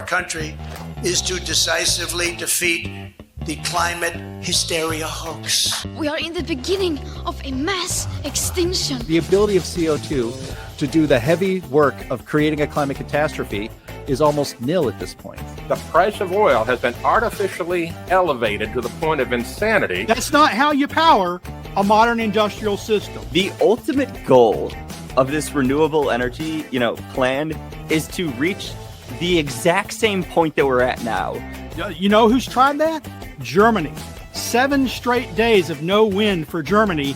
country is to decisively defeat the climate hysteria hoax. We are in the beginning of a mass extinction. The ability of CO2 to do the heavy work of creating a climate catastrophe is almost nil at this point. The price of oil has been artificially elevated to the point of insanity. That's not how you power a modern industrial system. The ultimate goal of this renewable energy, plan is to reach the exact same point that we're at now. You know who's tried that? Germany. 7 straight days of no wind for Germany.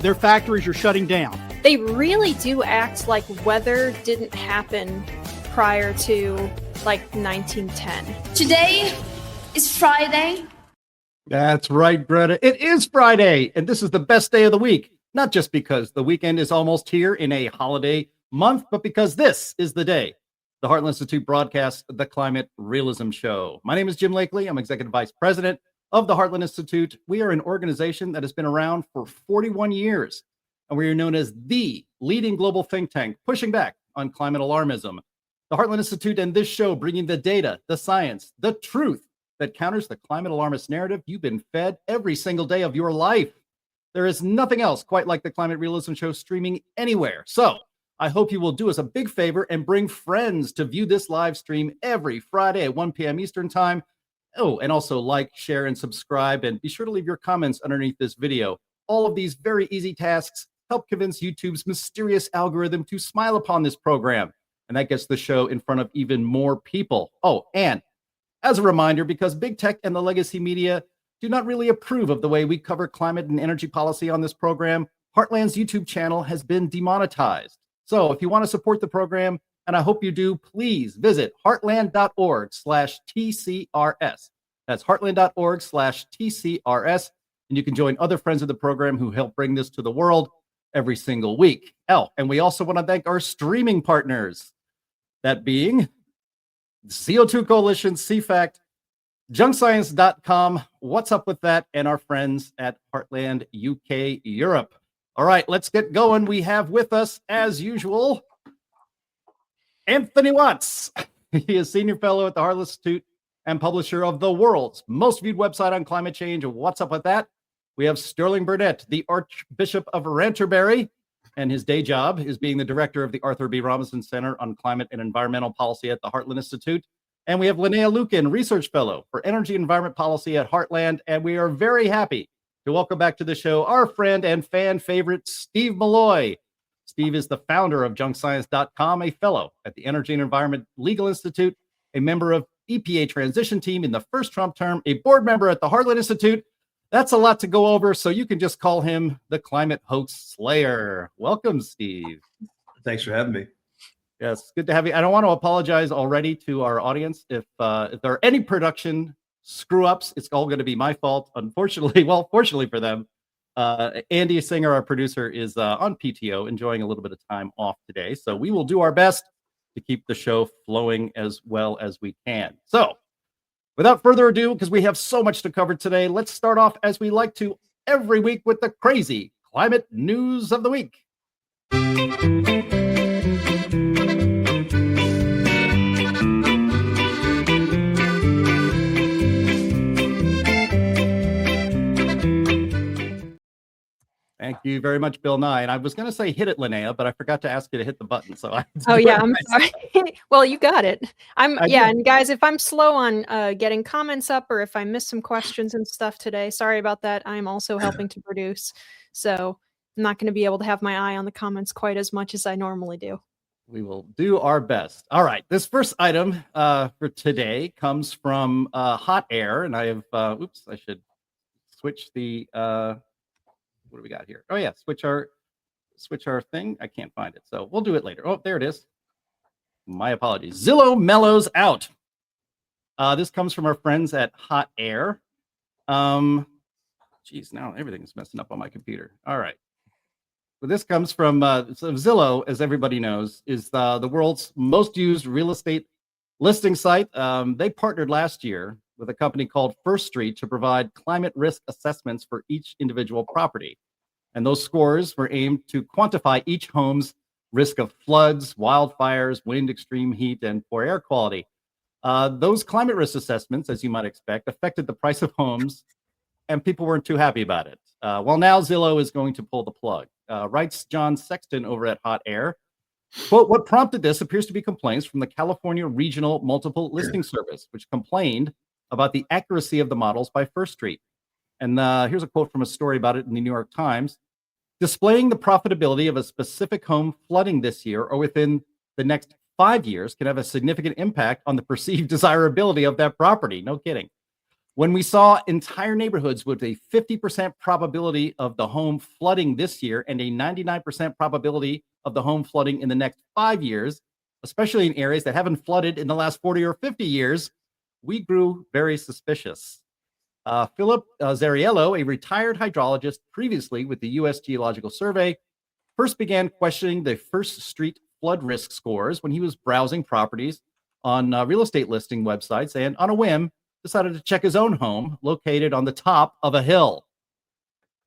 Their factories are shutting down. They really do act like weather didn't happen prior to 1910. Today is Friday. That's right, Greta. It is Friday, and this is the best day of the week. Not just because the weekend is almost here in a holiday month, but because this is the day the Heartland Institute broadcasts the Climate Realism Show. My name is Jim Lakely. I'm Executive Vice President of the Heartland Institute. We are an organization that has been around for 41 years, and we are known as the leading global think tank pushing back on climate alarmism. The Heartland Institute and this show bringing the data, the science, the truth that counters the climate alarmist narrative you've been fed every single day of your life. There is nothing else quite like the Climate Realism Show streaming anywhere. So I hope you will do us a big favor and bring friends to view this live stream every Friday at 1 p.m. Eastern Time. Oh, and also like, share, and subscribe, and be sure to leave your comments underneath this video. All of these very easy tasks help convince YouTube's mysterious algorithm to smile upon this program, and that gets the show in front of even more people. Oh, and as a reminder, because big tech and the legacy media do not really approve of the way we cover climate and energy policy on this program, Heartland's YouTube channel has been demonetized. So if you want to support the program, and I hope you do, please visit heartland.org/TCRS. That's heartland.org/TCRS. And you can join other friends of the program who help bring this to the world every single week. Oh, and we also want to thank our streaming partners, that being CO2 Coalition, CFACT, junkscience.com, What's Up With That, and our friends at Heartland UK Europe. All right, let's get going. We have with us, as usual, Anthony Watts. He is Senior Fellow at the Heartland Institute and publisher of the world's most viewed website on climate change. What's Up With That? We have Sterling Burnett, the Archbishop of Canterbury, and his day job is being the director of the Arthur B. Robinson Center on Climate and Environmental Policy at the Heartland Institute. And we have Linnea Lukin, Research Fellow for Energy and Environment Policy at Heartland. And we are very happy to welcome back to the show our friend and fan favorite, Steve Malloy. Steve is the founder of junkscience.com, a fellow at the Energy and Environment Legal Institute, a member of EPA transition team in the first Trump term, a board member at the Heartland Institute. That's a lot to go over, so you can just call him the climate hoax slayer. Welcome, Steve. Thanks for having me. Yes, good to have you. I don't want to apologize already to our audience. If there are any production screw-ups, it's all going to be my fault. Unfortunately, well, fortunately for them, Andy Singer, our producer, is on PTO, enjoying a little bit of time off today. So we will do our best to keep the show flowing as well as we can. So without further ado, because we have so much to cover today, let's start off as we like to every week with the crazy climate news of the week. Thank you very much, Bill Nye. And I was going to say hit it, Linnea, but I forgot to ask you to hit the button. So I'm sorry. Well, you got it. And guys, if I'm slow on getting comments up, or if I miss some questions and stuff today, sorry about that. I'm also helping to produce, so I'm not going to be able to have my eye on the comments quite as much as I normally do. We will do our best. All right. This first item for today comes from Hot Air, and I have, I should switch the, what do we got here? Oh yeah, switch our thing. I can't find it, so we'll do it later. Oh, there it is. My apologies. Zillow mellows out. This comes from our friends at Hot Air. Geez, now everything's messing up on my computer. All right. Well, this comes from so Zillow, as everybody knows, is the world's most used real estate listing site. They partnered last year with a company called First Street to provide climate risk assessments for each individual property. And those scores were aimed to quantify each home's risk of floods, wildfires, wind, extreme heat, and poor air quality. Those climate risk assessments, as you might expect, affected the price of homes, and people weren't too happy about it. Well, now Zillow is going to pull the plug. Writes John Sexton over at Hot Air. Quote, what prompted this appears to be complaints from the California Regional Multiple Listing Service, which complained about the accuracy of the models by First Street. And here's a quote from a story about it in the New York Times. Displaying the profitability of a specific home flooding this year or within the next 5 years can have a significant impact on the perceived desirability of that property. No kidding. When we saw entire neighborhoods with a 50% probability of the home flooding this year and a 99% probability of the home flooding in the next 5 years, especially in areas that haven't flooded in the last 40 or 50 years, we grew very suspicious. Philip Zariello, a retired hydrologist previously with the U.S. Geological Survey, first began questioning the First Street flood risk scores when he was browsing properties on real estate listing websites and, on a whim, decided to check his own home located on the top of a hill.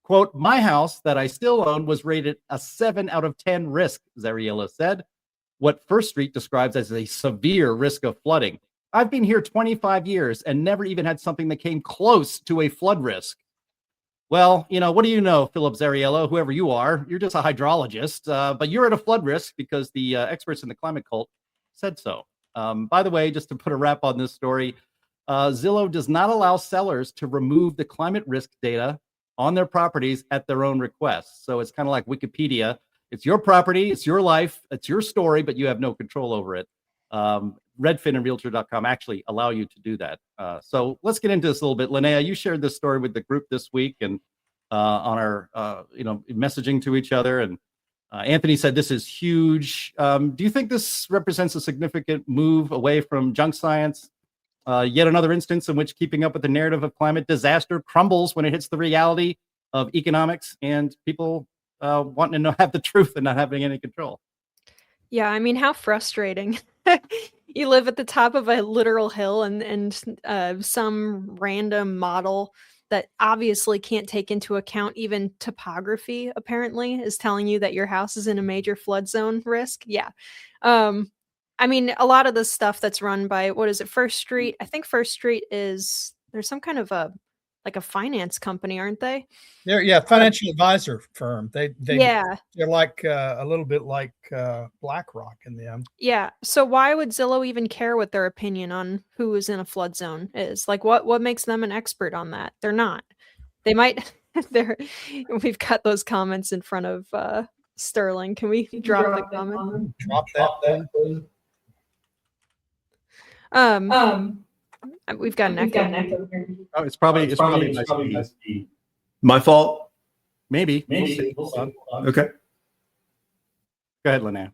Quote, my house that I still own was rated a 7 out of 10 risk, Zariello said, what First Street describes as a severe risk of flooding. I've been here 25 years and never even had something that came close to a flood risk. Well, what do you know, Philip Zariello, whoever you are, you're just a hydrologist, but you're at a flood risk because the experts in the climate cult said so. By the way, just to put a wrap on this story, Zillow does not allow sellers to remove the climate risk data on their properties at their own request. So it's kind of like Wikipedia. It's your property, it's your life, it's your story, but you have no control over it. Redfin and Realtor.com actually allow you to do that. So let's get into this a little bit. Linnea, you shared this story with the group this week and on our, messaging to each other. And Anthony said this is huge. Do you think this represents a significant move away from junk science? Yet another instance in which keeping up with the narrative of climate disaster crumbles when it hits the reality of economics and people wanting to have the truth and not having any control. Yeah, I mean, how frustrating. You live at the top of a literal hill and some random model that obviously can't take into account even topography, apparently, is telling you that your house is in a major flood zone risk. Yeah. I mean, a lot of the stuff that's run by, what is it, First Street? I think First Street there's some kind of a finance company, aren't they? They're financial advisor firm. They're like a little bit like BlackRock in them. Yeah. So why would Zillow even care what their opinion on who is in a flood zone is? Like, what makes them an expert on that? They're not. They might. We've got those comments in front of Sterling. Can we drop the comment? Drop that, please. We've got an echo. Oh, it's probably my speed. My fault? Maybe. We'll see. Okay. Go ahead, Linnea.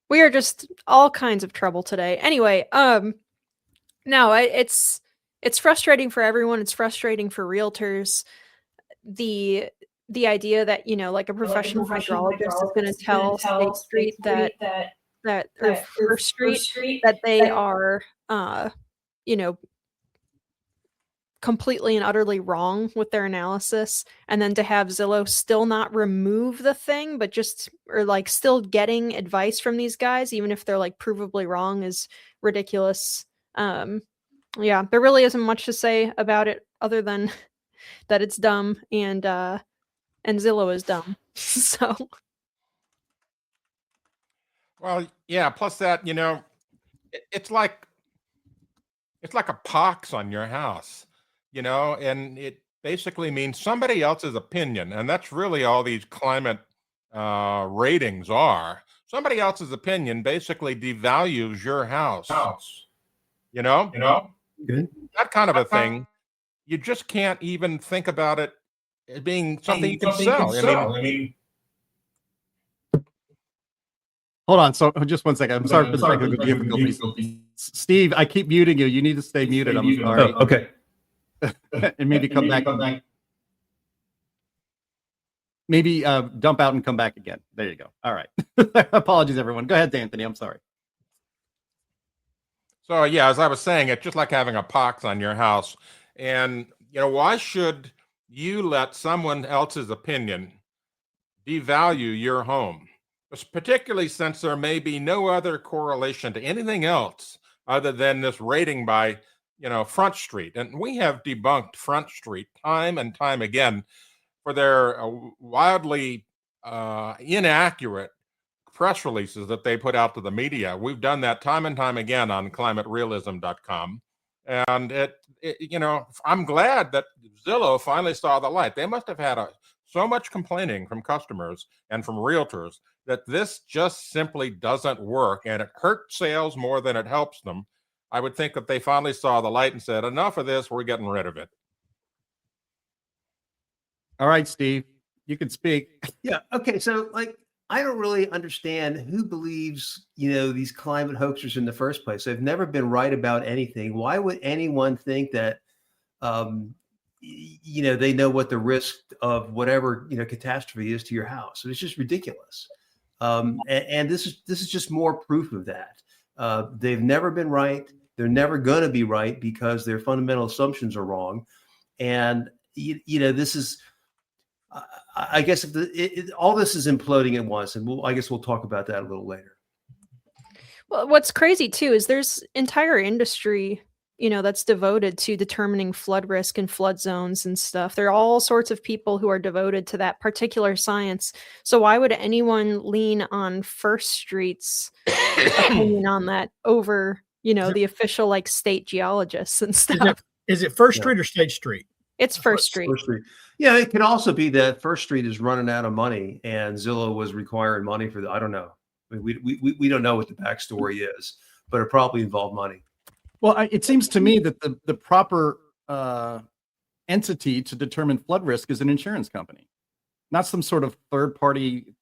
We are just all kinds of trouble today. Anyway, no, it's frustrating for everyone. It's frustrating for realtors. The idea that, like a professional hydrologist is going to tell State Street that or First Street that they are completely and utterly wrong with their analysis, and then to have Zillow still not remove the thing, but still getting advice from these guys, even if they're provably wrong, is ridiculous. There really isn't much to say about it other than that it's dumb and Zillow is dumb. So. Well, yeah. Plus that, it's like a pox on your house, and it basically means somebody else's opinion. And that's really all these climate ratings are. Somebody else's opinion basically devalues your house. Good. That kind of a thing. You just can't even think about it as being something you can sell. I mean, hold on. So just 1 second. I'm sorry for the technical difficulties. Steve, I keep muting you. You need to stay muted. I'm sorry. Oh, okay. And maybe come back. Maybe dump out and come back again. There you go. All right. Apologies, everyone. Go ahead, Anthony. I'm sorry. So, yeah, as I was saying, it's just like having a pox on your house. And, why should you let someone else's opinion devalue your home? Particularly since there may be no other correlation to anything else other than this rating by, Front Street. And we have debunked Front Street time and time again for their wildly inaccurate press releases that they put out to the media. We've done that time and time again on climaterealism.com. And I'm glad that Zillow finally saw the light. They must have had so much complaining from customers and from realtors that this just simply doesn't work, and it hurts sales more than it helps them. I would think that they finally saw the light and said, enough of this, we're getting rid of it. All right, Steve, you can speak. Yeah. Okay. So, I don't really understand who believes, these climate hoaxers in the first place. They've never been right about anything. Why would anyone think that, they know what the risk of whatever, catastrophe is to your house? It's just ridiculous. And this is just more proof of that. They've never been right. They're never going to be right because their fundamental assumptions are wrong. And, this is, I guess all this is imploding at once, and I guess we'll talk about that a little later. Well, what's crazy too is there's entire industry, that's devoted to determining flood risk and flood zones and stuff. There are all sorts of people who are devoted to that particular science. So why would anyone lean on First Street's opinion on that over, the official state geologists and stuff? Is it First Street or State Street? It's First Street. First Street. Yeah, it could also be that First Street is running out of money and Zillow was requiring money for I don't know. I mean, we don't know what the backstory is, but it probably involved money. Well, it seems to me that the proper entity to determine flood risk is an insurance company, not some sort of third party,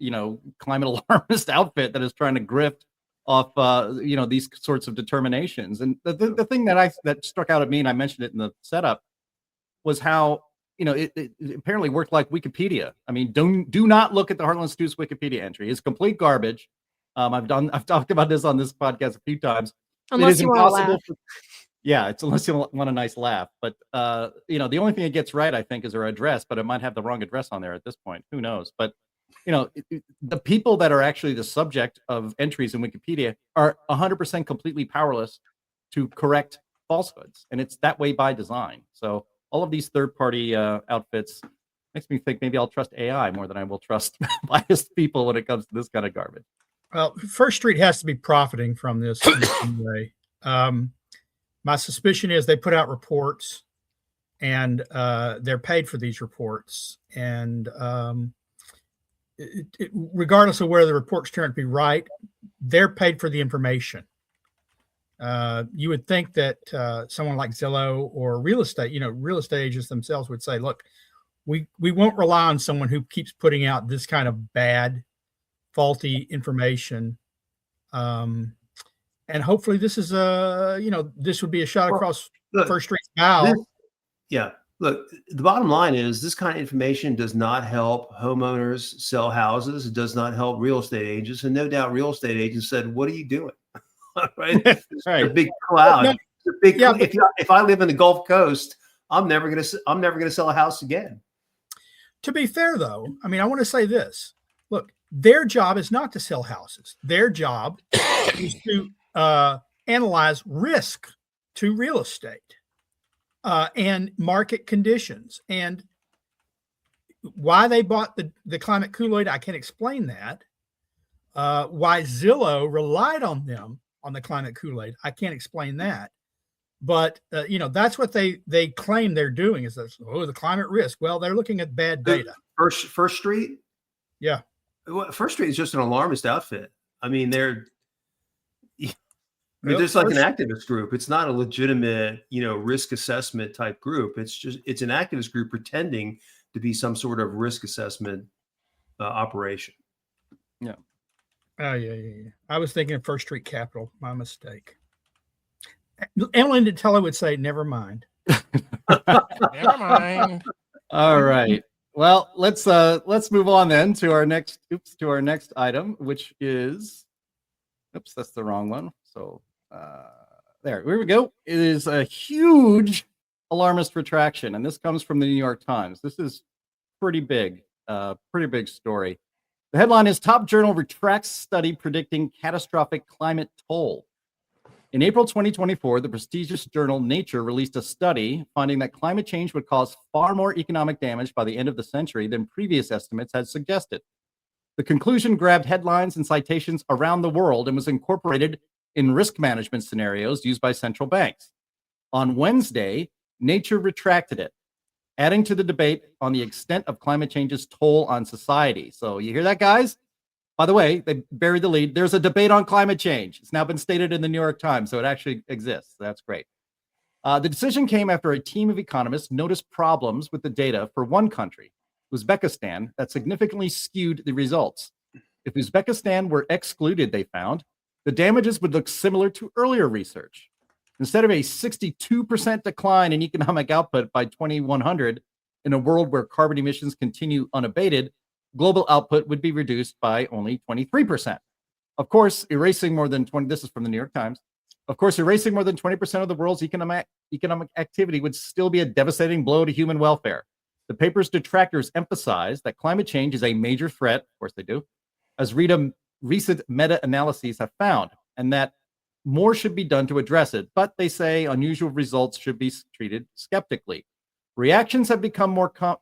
climate alarmist outfit that is trying to grift off, these sorts of determinations. And the thing that struck out at me, and I mentioned it in the setup, was how it apparently worked like Wikipedia. I mean, do not look at the Heartland Institute's Wikipedia entry. It's complete garbage. I've talked about this on this podcast a few times. Unless you want to laugh. It's unless you want a nice laugh. But the only thing it gets right, I think, is their address. But it might have the wrong address on there at this point. Who knows? But the people that are actually the subject of entries in Wikipedia are 100% completely powerless to correct falsehoods, and it's that way by design. So all of these third-party outfits makes me think maybe I'll trust AI more than I will trust biased people when it comes to this kind of garbage. Well, First Street has to be profiting from this in some way. My suspicion is they put out reports, and they're paid for these reports. And regardless of whether the reports turn out to be right, they're paid for the information. You would think that someone like Zillow or real estate agents themselves would say, look, we won't rely on someone who keeps putting out this kind of bad, faulty information. And hopefully this is this would be a shot across First Street's bow. Look, the bottom line is this kind of information does not help homeowners sell houses. It does not help real estate agents. And no doubt real estate agents said, what are you doing? Right? Right. A big cloud. No, if I live in the Gulf Coast, I'm never going to sell a house again. To be fair, though, I mean, I want to say this. Look, their job is not to sell houses. Their job is to analyze risk to real estate and market conditions. And why they bought the climate Kool-Aid, I can't explain that. Why Zillow relied on them on the climate Kool-Aid, I can't explain that. But that's what they claim they're doing is that, the climate risk. Well, they're looking at bad data. First Street, yeah. First Street is just an alarmist outfit. I mean, they're just like an activist group. It's not a legitimate, risk assessment type group. It's an activist group pretending to be some sort of risk assessment operation. Yeah. Oh yeah. I was thinking of First Street Capital. My mistake. Ellen Teller would say, "Never mind." Never mind. All right. Well, let's move on then to our next item, which is, that's the wrong one. So here we go. It is a huge alarmist retraction, and this comes from the New York Times. This is pretty big story. The headline is Top Journal Retracts Study Predicting Catastrophic Climate Toll. In April 2024, the prestigious journal Nature released a study finding that climate change would cause far more economic damage by the end of the century than previous estimates had suggested. The conclusion grabbed headlines and citations around the world and was incorporated in risk management scenarios used by central banks. On Wednesday, Nature retracted it, adding to the debate on the extent of climate change's toll on society. So you hear that, guys? By the way, they buried the lead. There's a debate on climate change. It's now been stated in the New York Times, so it actually exists. That's great. The decision came after a team of economists noticed problems with the data for one country, Uzbekistan, that significantly skewed the results. If Uzbekistan were excluded, they found, the damages would look similar to earlier research. Instead of a 62% decline in economic output by 2100 in a world where carbon emissions continue unabated, global output would be reduced by only 23%. Of course, erasing more than 20, this is from the New York Times. Of course, erasing more than 20% of the world's economic activity would still be a devastating blow to human welfare. The paper's detractors emphasize that climate change is a major threat, of course they do, as recent meta-analyses have found, and that more should be done to address it. But they say unusual results should be treated skeptically. Retractions have become more common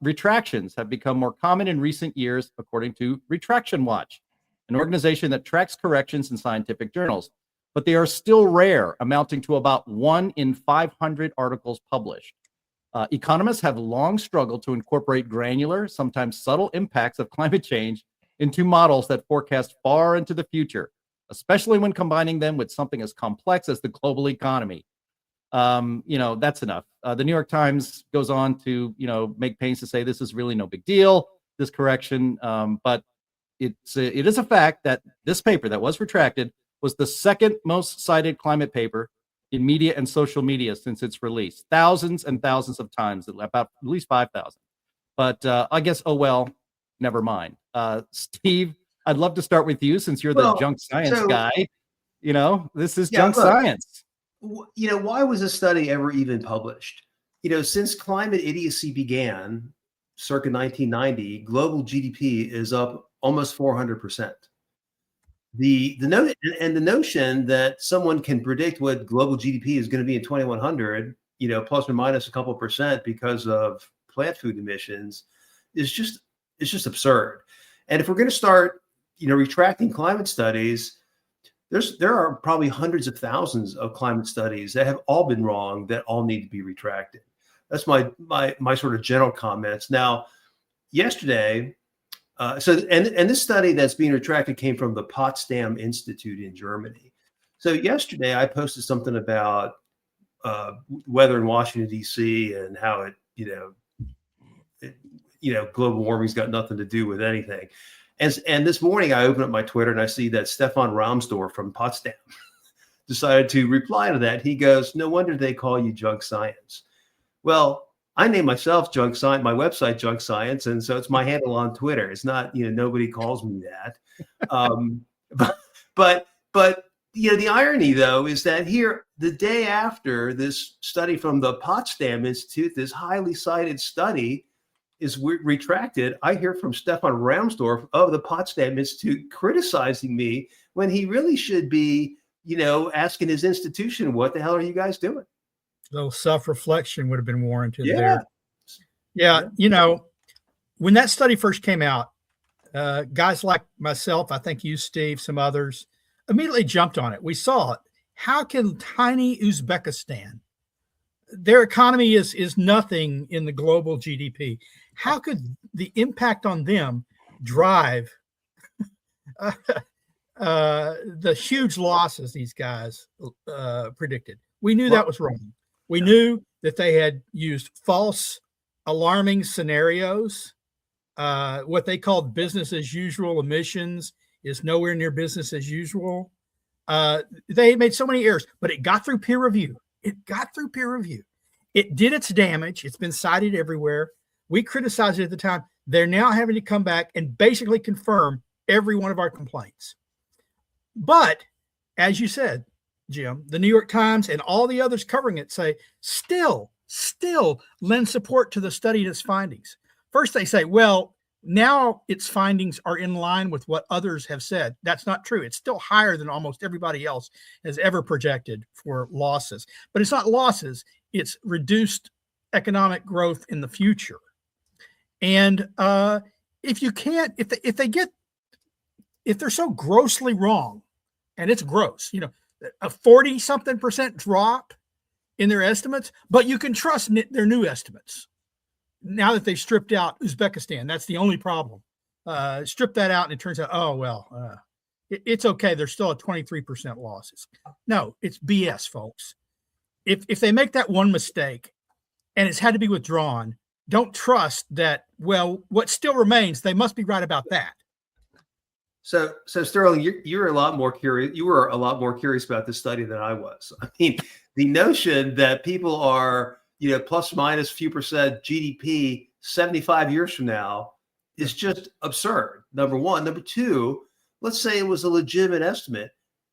in recent years, according to Retraction Watch, an organization that tracks corrections in scientific journals. But they are still rare, amounting to about 1 in 500 articles published. Economists have long struggled to incorporate granular, sometimes subtle impacts of climate change into models that forecast far into the future, especially when combining them with something as complex as the global economy. That's enough. The New York Times goes on to, make pains to say this is really no big deal, this correction. But it is a fact that this paper that was retracted was the second most cited climate paper in media and social media since its release. Thousands and thousands of times, about at least 5,000. But I guess, oh well, never mind. Steve, I'd love to start with you since you're the junk science guy. This is junk science. Why was this study ever even published? Since climate idiocy began circa 1990, global GDP is up almost 400%. The notion that someone can predict what global GDP is going to be in 2100, plus or minus a couple percent because of plant food emissions is just absurd. And if we're going to start, retracting climate studies, there are probably hundreds of thousands of climate studies that have all been wrong that all need to be retracted. That's my sort of general comments. Now, yesterday, and this study that's being retracted came from the Potsdam Institute in Germany. So yesterday I posted something about weather in Washington, D.C. and how global warming's got nothing to do with anything. And this morning I opened up my Twitter and I see that Stefan Raumsdorf from Potsdam decided to reply to that. He goes, "No wonder they call you junk science." Well, I name myself Junk Science, my website Junk Science, and so it's my handle on Twitter. It's not, nobody calls me that. But the irony though is that here, the day after this study from the Potsdam Institute, this highly cited study is retracted, I hear from Stefan Raumsdorf of the Potsdam Institute criticizing me when he really should be, asking his institution, what the hell are you guys doing? A little self-reflection would have been warranted there. Yeah. When that study first came out, guys like myself, I think you, Steve, some others, immediately jumped on it. We saw it. How can tiny Uzbekistan, their economy is nothing in the global GDP. How could the impact on them drive the huge losses these guys predicted? We knew that was wrong. We knew that they had used false alarming scenarios. What they called business as usual emissions is nowhere near business as usual. They made so many errors, but it got through peer review. It did its damage. It's been cited everywhere. We criticized it at the time. They're now having to come back and basically confirm every one of our complaints. But as you said, Jim, the New York Times and all the others covering it say still lend support to the study and its findings. First, they say, well, Now its findings are in line with what others have said. That's not true. It's still higher than almost everybody else has ever projected for losses. But it's not losses, it's reduced economic growth in the future. And if you can't, if they're so grossly wrong, and it's gross, a 40-something% drop in their estimates, but you can trust their new estimates. Now that they've stripped out Uzbekistan, that's the only problem. Strip that out, and it turns out, oh, well, it's okay. There's still a 23% losses. No, it's BS, folks. If they make that one mistake and it's had to be withdrawn, don't trust that, well, what still remains, they must be right about that. So Sterling, you're a lot more curious. You were a lot more curious about this study than I was. I mean, the notion that people are, plus minus a few percent GDP 75 years from now is just absurd. Number one. Number two, let's say it was a legitimate estimate.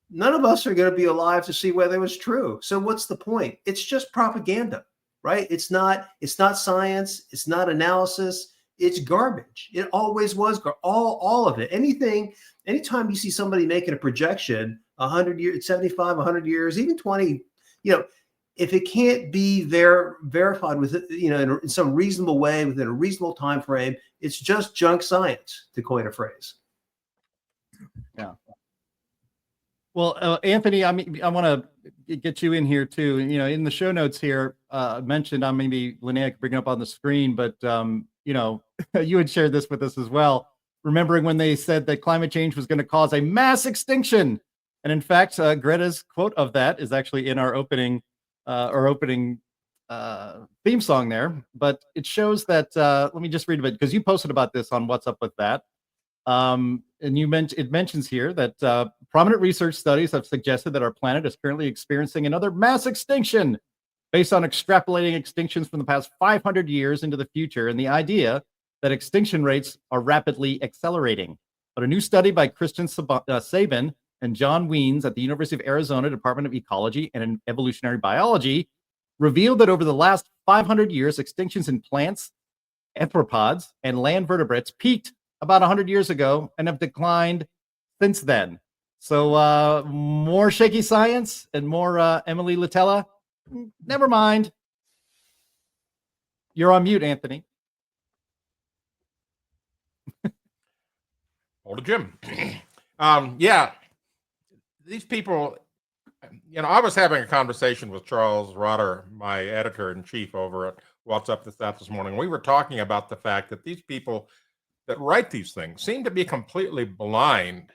None of us are going to be alive to see whether it was true. So what's the point? It's just propaganda, right? It's not science. It's not analysis. It's garbage. It always was all of it. Anytime you see somebody making a projection, 100 years, 75, 100 years, even 20, if it can't be verified with in some reasonable way within a reasonable time frame, it's just junk science, to coin a phrase. Yeah. Well, Anthony, I want to get you in here too. In the show notes here, mentioned, maybe Linnea could bring it up on the screen, but you had shared this with us as well. Remembering when they said that climate change was going to cause a mass extinction, and in fact, Greta's quote of that is actually in our opening theme song there. But it shows that. Let me just read a bit, because you posted about this on What's Up With That. And it mentions here that prominent research studies have suggested that our planet is currently experiencing another mass extinction based on extrapolating extinctions from the past 500 years into the future, and the idea that extinction rates are rapidly accelerating. But a new study by Christian Sabin and John Weens at the University of Arizona Department of Ecology and Evolutionary Biology revealed that over the last 500 years, extinctions in plants, arthropods, and land vertebrates peaked about 100 years ago and have declined since then. So more shaky science and more Emily Latella. Never mind. You're on mute, Anthony. Hold it, Jim. Yeah, these people, I was having a conversation with Charles Rotter, my editor-in-chief over at What's Up With That this morning. We were talking about the fact that these people that write these things seem to be completely blind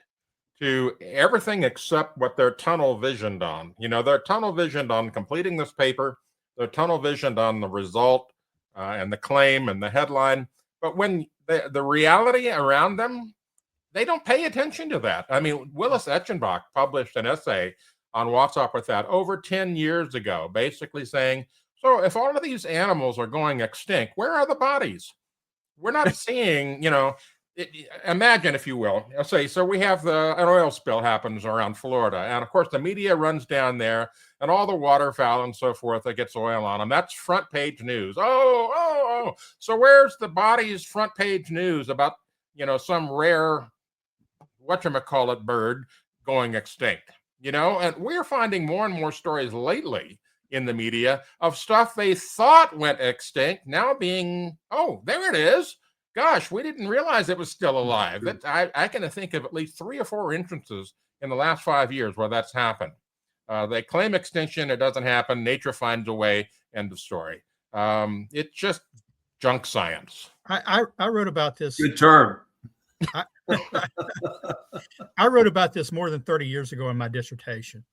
to everything except what they're tunnel visioned on. They're tunnel visioned on completing this paper. They're tunnel visioned on the result and the claim and the headline. But when the reality around them, they don't pay attention to that. I mean, Willis Etchenbach published an essay on What's Up With That over 10 years ago, basically saying, so if all of these animals are going extinct, where are the bodies? We're not seeing, imagine, if you will, say, so we have an oil spill happens around Florida. And of course, the media runs down there and all the waterfowl and so forth that gets oil on them. That's front page news. Oh. So where's the body's front page news about, some rare, whatchamacallit bird going extinct, And we're finding more and more stories lately in the media of stuff they thought went extinct now being, oh, there it is. Gosh, we didn't realize it was still alive. I can think of at least 3 or 4 instances in the last 5 years where that's happened. They claim extinction, it doesn't happen. Nature finds a way. End of story. It's just junk science. I wrote about this. Good term. I wrote about this more than 30 years ago in my dissertation.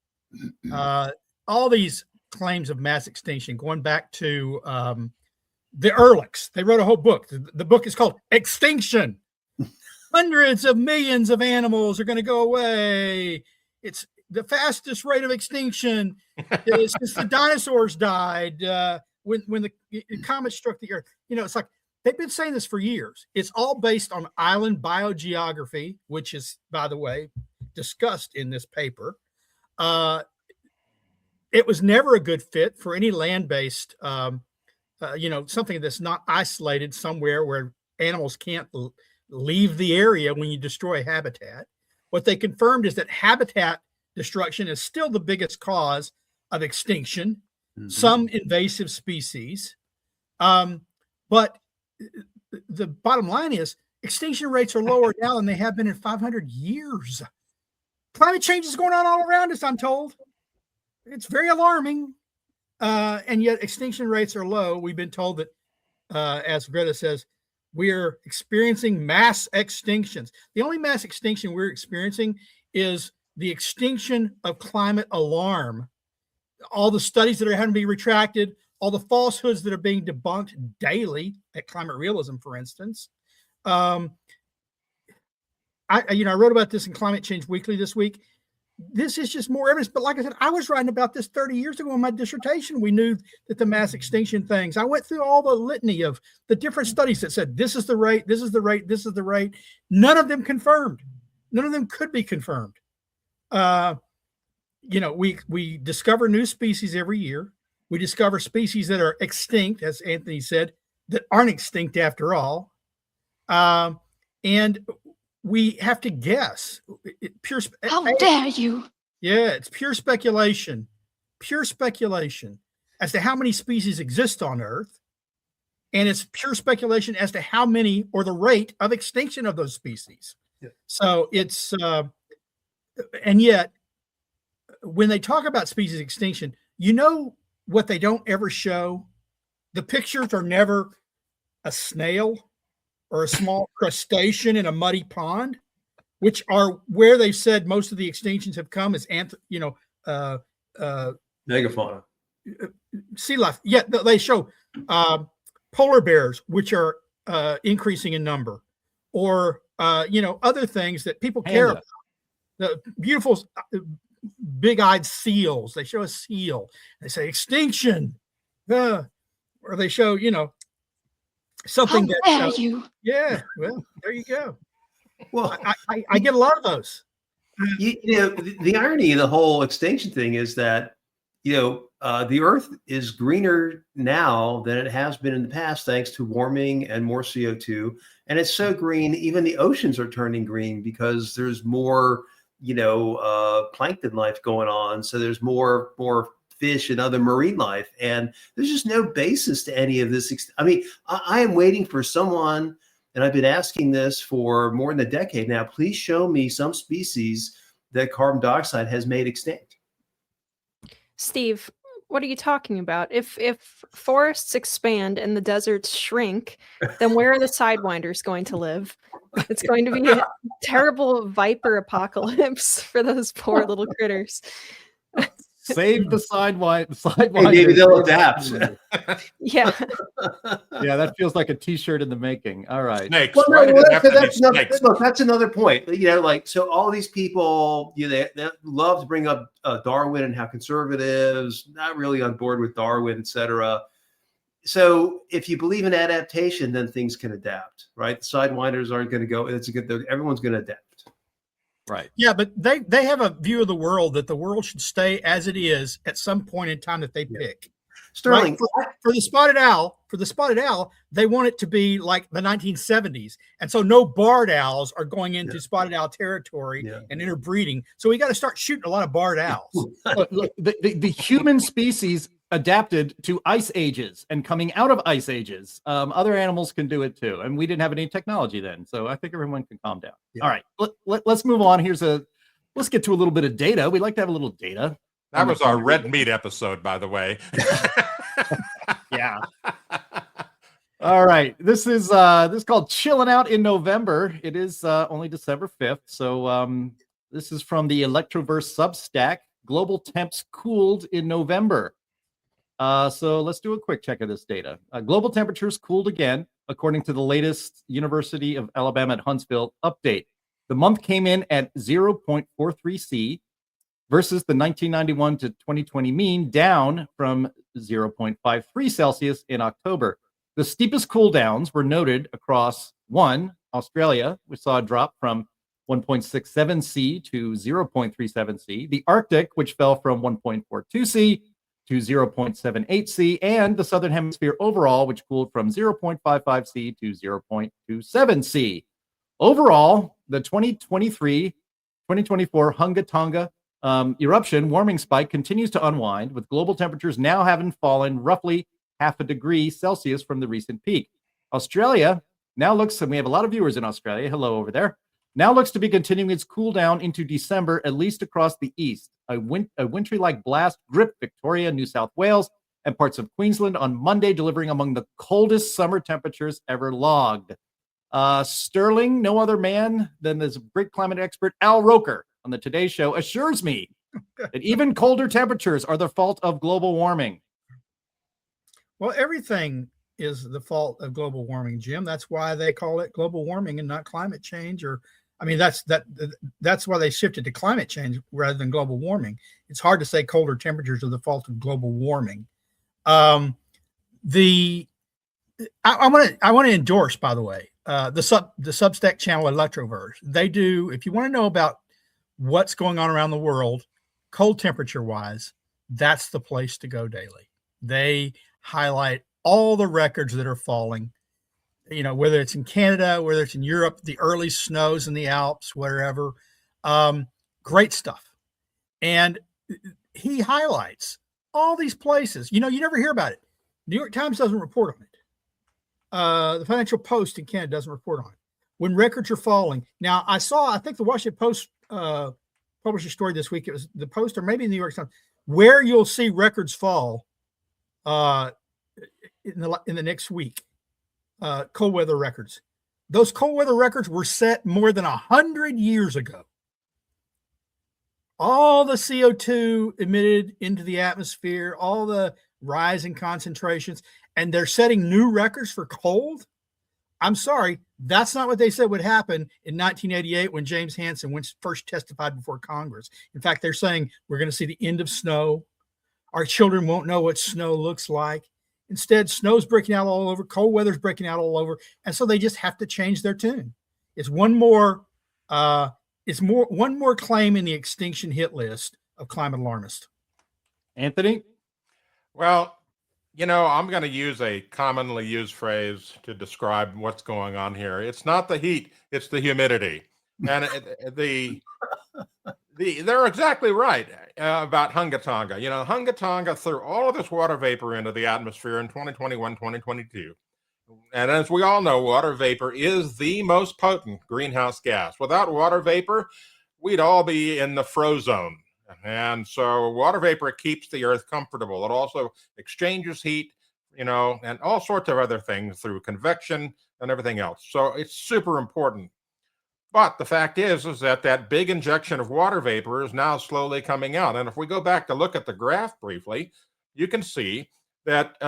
All these claims of mass extinction going back to the Ehrlichs. They wrote a whole book. The book is called Extinction. Hundreds of millions of animals are going to go away. It's the fastest rate of extinction since the dinosaurs died, when the comet struck the earth. It's like they've been saying this for years. It's all based on island biogeography, which is, by the way, discussed in this paper. It was never a good fit for any land-based, something that's not isolated somewhere where animals can't leave the area when you destroy habitat. What they confirmed is that habitat destruction is still the biggest cause of extinction, some invasive species. But the bottom line is extinction rates are lower now than they have been in 500 years. Climate change is going on all around us, I'm told. It's very alarming. And yet extinction rates are low. We've been told that, as Greta says, we're experiencing mass extinctions. The only mass extinction we're experiencing is the extinction of climate alarm. All the studies that are having to be retracted, all the falsehoods that are being debunked daily at Climate Realism, for instance. I wrote about this in Climate Change Weekly this week. This is just more evidence. But like I said, I was writing about this 30 years ago in my dissertation. We knew that the mass extinction things, I went through all the litany of the different studies that said, this is the rate, this is the rate, this is the rate. None of them confirmed. None of them could be confirmed. We discover new species every year. We discover species that are extinct, as Anthony said, that aren't extinct after all. And we have to guess. How dare you? Yeah, it's pure speculation as to how many species exist on Earth. And it's pure speculation as to how many or the rate of extinction of those species. Yeah. So it's, and yet, when they talk about species extinction, you know what they don't ever show? The pictures are never a snail or a small crustacean in a muddy pond, which are where they've said most of the extinctions have come as megafauna, sea life. Yeah, they show polar bears, which are increasing in number, or other things that people care about. The beautiful big-eyed seals. They show a seal. They say extinction, or they show something How dare you? Yeah, well, there you go. Well, I get a lot of those. The irony of the whole extinction thing is that the Earth is greener now than it has been in the past, thanks to warming and more CO2. And it's so green, even the oceans are turning green because there's more, plankton life going on. So there's more fish and other marine life, and there's just no basis to any of this. I am waiting for someone, and I've been asking this for more than a decade now. Please show me some species that carbon dioxide has made extinct. Steve, what are you talking about? If forests expand and the deserts shrink, then where are the sidewinders going to live? It's going to be a terrible viper apocalypse for those poor little critters. Save the sidewinders. Maybe they'll adapt. Yeah. Yeah, that feels like a T-shirt in the making. All right. Snakes. That's another point. So all these people, they love to bring up Darwin and how conservatives, not really on board with Darwin, etc. So if you believe in adaptation, then things can adapt, right? The sidewinders aren't going to go. Everyone's going to adapt. Right. Yeah, but they have a view of the world that the world should stay as it is at some point in time that they pick. Sterling, right? For the spotted owl, they want it to be like the 1970s, and so no barred owls are going into spotted owl territory and interbreeding. So we got to start shooting a lot of barred owls. Look, the human species adapted to ice ages, and coming out of ice ages, other animals can do it too. And we didn't have any technology then, so I think everyone can calm down. Yeah. All right, let's move on. Let's get to a little bit of data. We like to have a little data. That was our red meat episode, by the way. Yeah. All right. This is called Chilling Out in November. It is only December 5th. So this is from the Electroverse Substack. Global temps cooled in November. So let's do a quick check of this data. Global temperatures cooled again, according to the latest University of Alabama at Huntsville update. The month came in at 0.43 C versus the 1991 to 2020 mean, down from 0.53 Celsius in October. The steepest cool downs were noted across Australia, which saw a drop from 1.67 C to 0.37 C, the Arctic, which fell from 1.42 C to 0.78 C, and the Southern Hemisphere overall, which cooled from 0.55 C to 0.27 C. Overall, the 2023-2024 Hunga Tonga eruption warming spike continues to unwind, with global temperatures now having fallen roughly half a degree Celsius from the recent peak. Australia now looks, and we have a lot of viewers in Australia, hello over there, now looks to be continuing its cool down into December, at least across the east. A wintry-like blast gripped Victoria, New South Wales, and parts of Queensland on Monday, delivering among the coldest summer temperatures ever logged. Sterling, no other man than this great climate expert Al Roker on the Today Show, assures me that even colder temperatures are the fault of global warming. Well, everything is the fault of global warming, Jim. That's why they call it global warming and not climate change. Or, I mean, that's why they shifted to climate change rather than global warming. It's hard to say colder temperatures are the fault of global warming. I want to endorse, by the way, the Substack channel Electroverse. They do, if you want to know about what's going on around the world, cold temperature wise, that's the place to go daily. They highlight all the records that are falling, you know, whether it's in Canada, whether it's in Europe, the early snows in the Alps, wherever. Great stuff. And he highlights all these places. You know, you never hear about it. New York Times doesn't report on it. The Financial Post in Canada doesn't report on it. When records are falling. Now, I think the Washington Post published a story this week. It was the Post or maybe the New York Times, where you'll see records fall in the next week. Cold weather records. Those cold weather records were set more than 100 years ago. All the CO2 emitted into the atmosphere, all the rise in concentrations, and they're setting new records for cold. I'm sorry, that's not what they said would happen in 1988 when James Hansen first testified before Congress. In fact, they're saying we're going to see the end of snow. Our children won't know what snow looks like. Instead, snow's breaking out all over, cold weather's breaking out all over, and so they just have to change their tune. It's one more claim in the extinction hit list of climate alarmists. Anthony? Well, you know, I'm going to use a commonly used phrase to describe what's going on here. It's not the heat, it's the humidity. And they're exactly right about Hunga Tonga. You know, Hunga Tonga threw all of this water vapor into the atmosphere in 2021, 2022. And as we all know, water vapor is the most potent greenhouse gas. Without water vapor, we'd all be in the frozone. And so water vapor keeps the earth comfortable. It also exchanges heat, you know, and all sorts of other things through convection and everything else. So it's super important. But the fact is that big injection of water vapor is now slowly coming out. And if we go back to look at the graph briefly, you can see that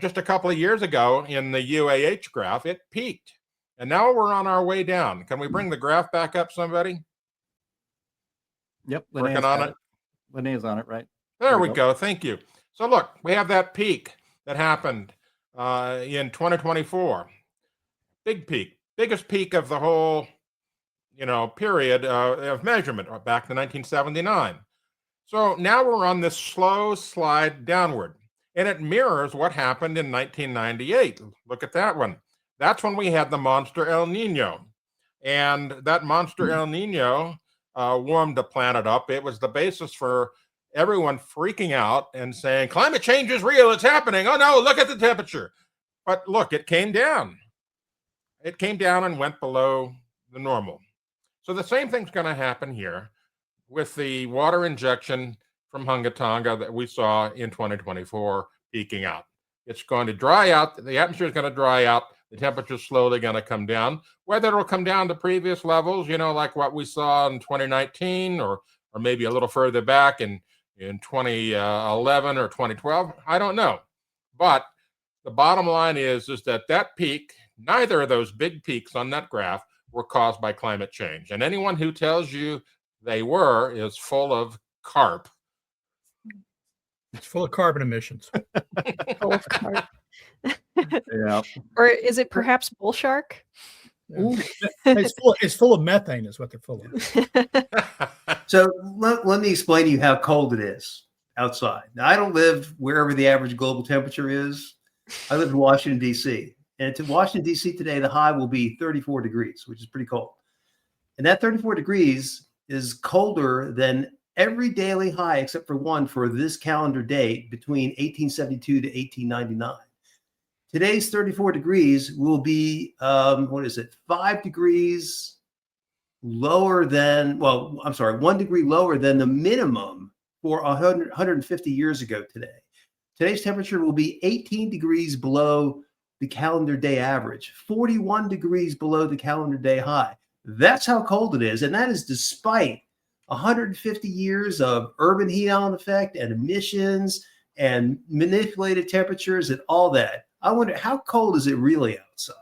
just a couple of years ago in the UAH graph, it peaked. And now we're on our way down. Can we bring the graph back up, somebody? Yep. Working on it. Linnea's on it, right? There we go. Thank you. So look, we have that peak that happened in 2024. Big peak. Biggest peak of the whole, you know, period of measurement back to 1979. So now we're on this slow slide downward. And it mirrors what happened in 1998. Look at that one. That's when we had the monster El Nino. And that monster El Nino warmed the planet up. It was the basis for everyone freaking out and saying, climate change is real, it's happening. Oh no, look at the temperature. But look, it came down. It came down and went below the normal. So the same thing's going to happen here with the water injection from Hunga Tonga that we saw in 2024 peaking out. It's going to dry out. The atmosphere is going to dry out. The temperature's slowly going to come down. Whether it'll come down to previous levels, you know, like what we saw in 2019 or maybe a little further back in 2011 or 2012, I don't know. But the bottom line is that peak, neither of those big peaks on that graph were caused by climate change. And anyone who tells you they were is full of carp. It's full of carbon emissions. Full of carbon. Yeah. Or is it perhaps bull shark? It's full of methane is what they're full of. So let me explain to you how cold it is outside. Now, I don't live wherever the average global temperature is. I live in Washington, D.C. And to Washington, D.C. today, the high will be 34 degrees, which is pretty cold. And that 34 degrees is colder than every daily high except for one for this calendar date between 1872 to 1899. Today's 34 degrees will be, 5 degrees lower than, 1 degree lower than the minimum for 150 years ago today. Today's temperature will be 18 degrees below the calendar day average, 41 degrees below the calendar day high. That's how cold it is. And that is despite 150 years of urban heat island effect and emissions and manipulated temperatures and all that. I wonder, how cold is it really outside?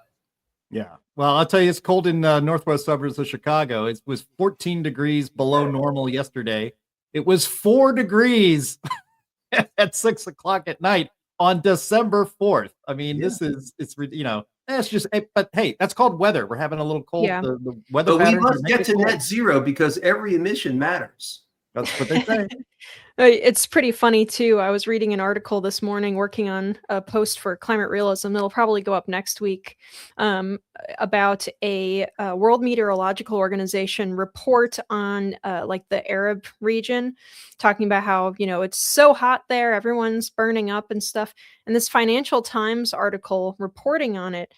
Yeah. Well, I'll tell you, it's cold in northwest suburbs of Chicago. It was 14 degrees below normal yesterday. It was 4 degrees at 6 o'clock at night on December 4th. I mean, it's just, but hey, that's called weather. We're having a little cold. Yeah. The weather. But we patterns must are get making to it cold. net zero because every emission matters. That's what they say. It's pretty funny too. I was reading an article this morning working on a post for Climate Realism. It'll probably go up next week, about a World Meteorological Organization report on like the Arab region, talking about how, it's so hot there, everyone's burning up and stuff. And this Financial Times article reporting on it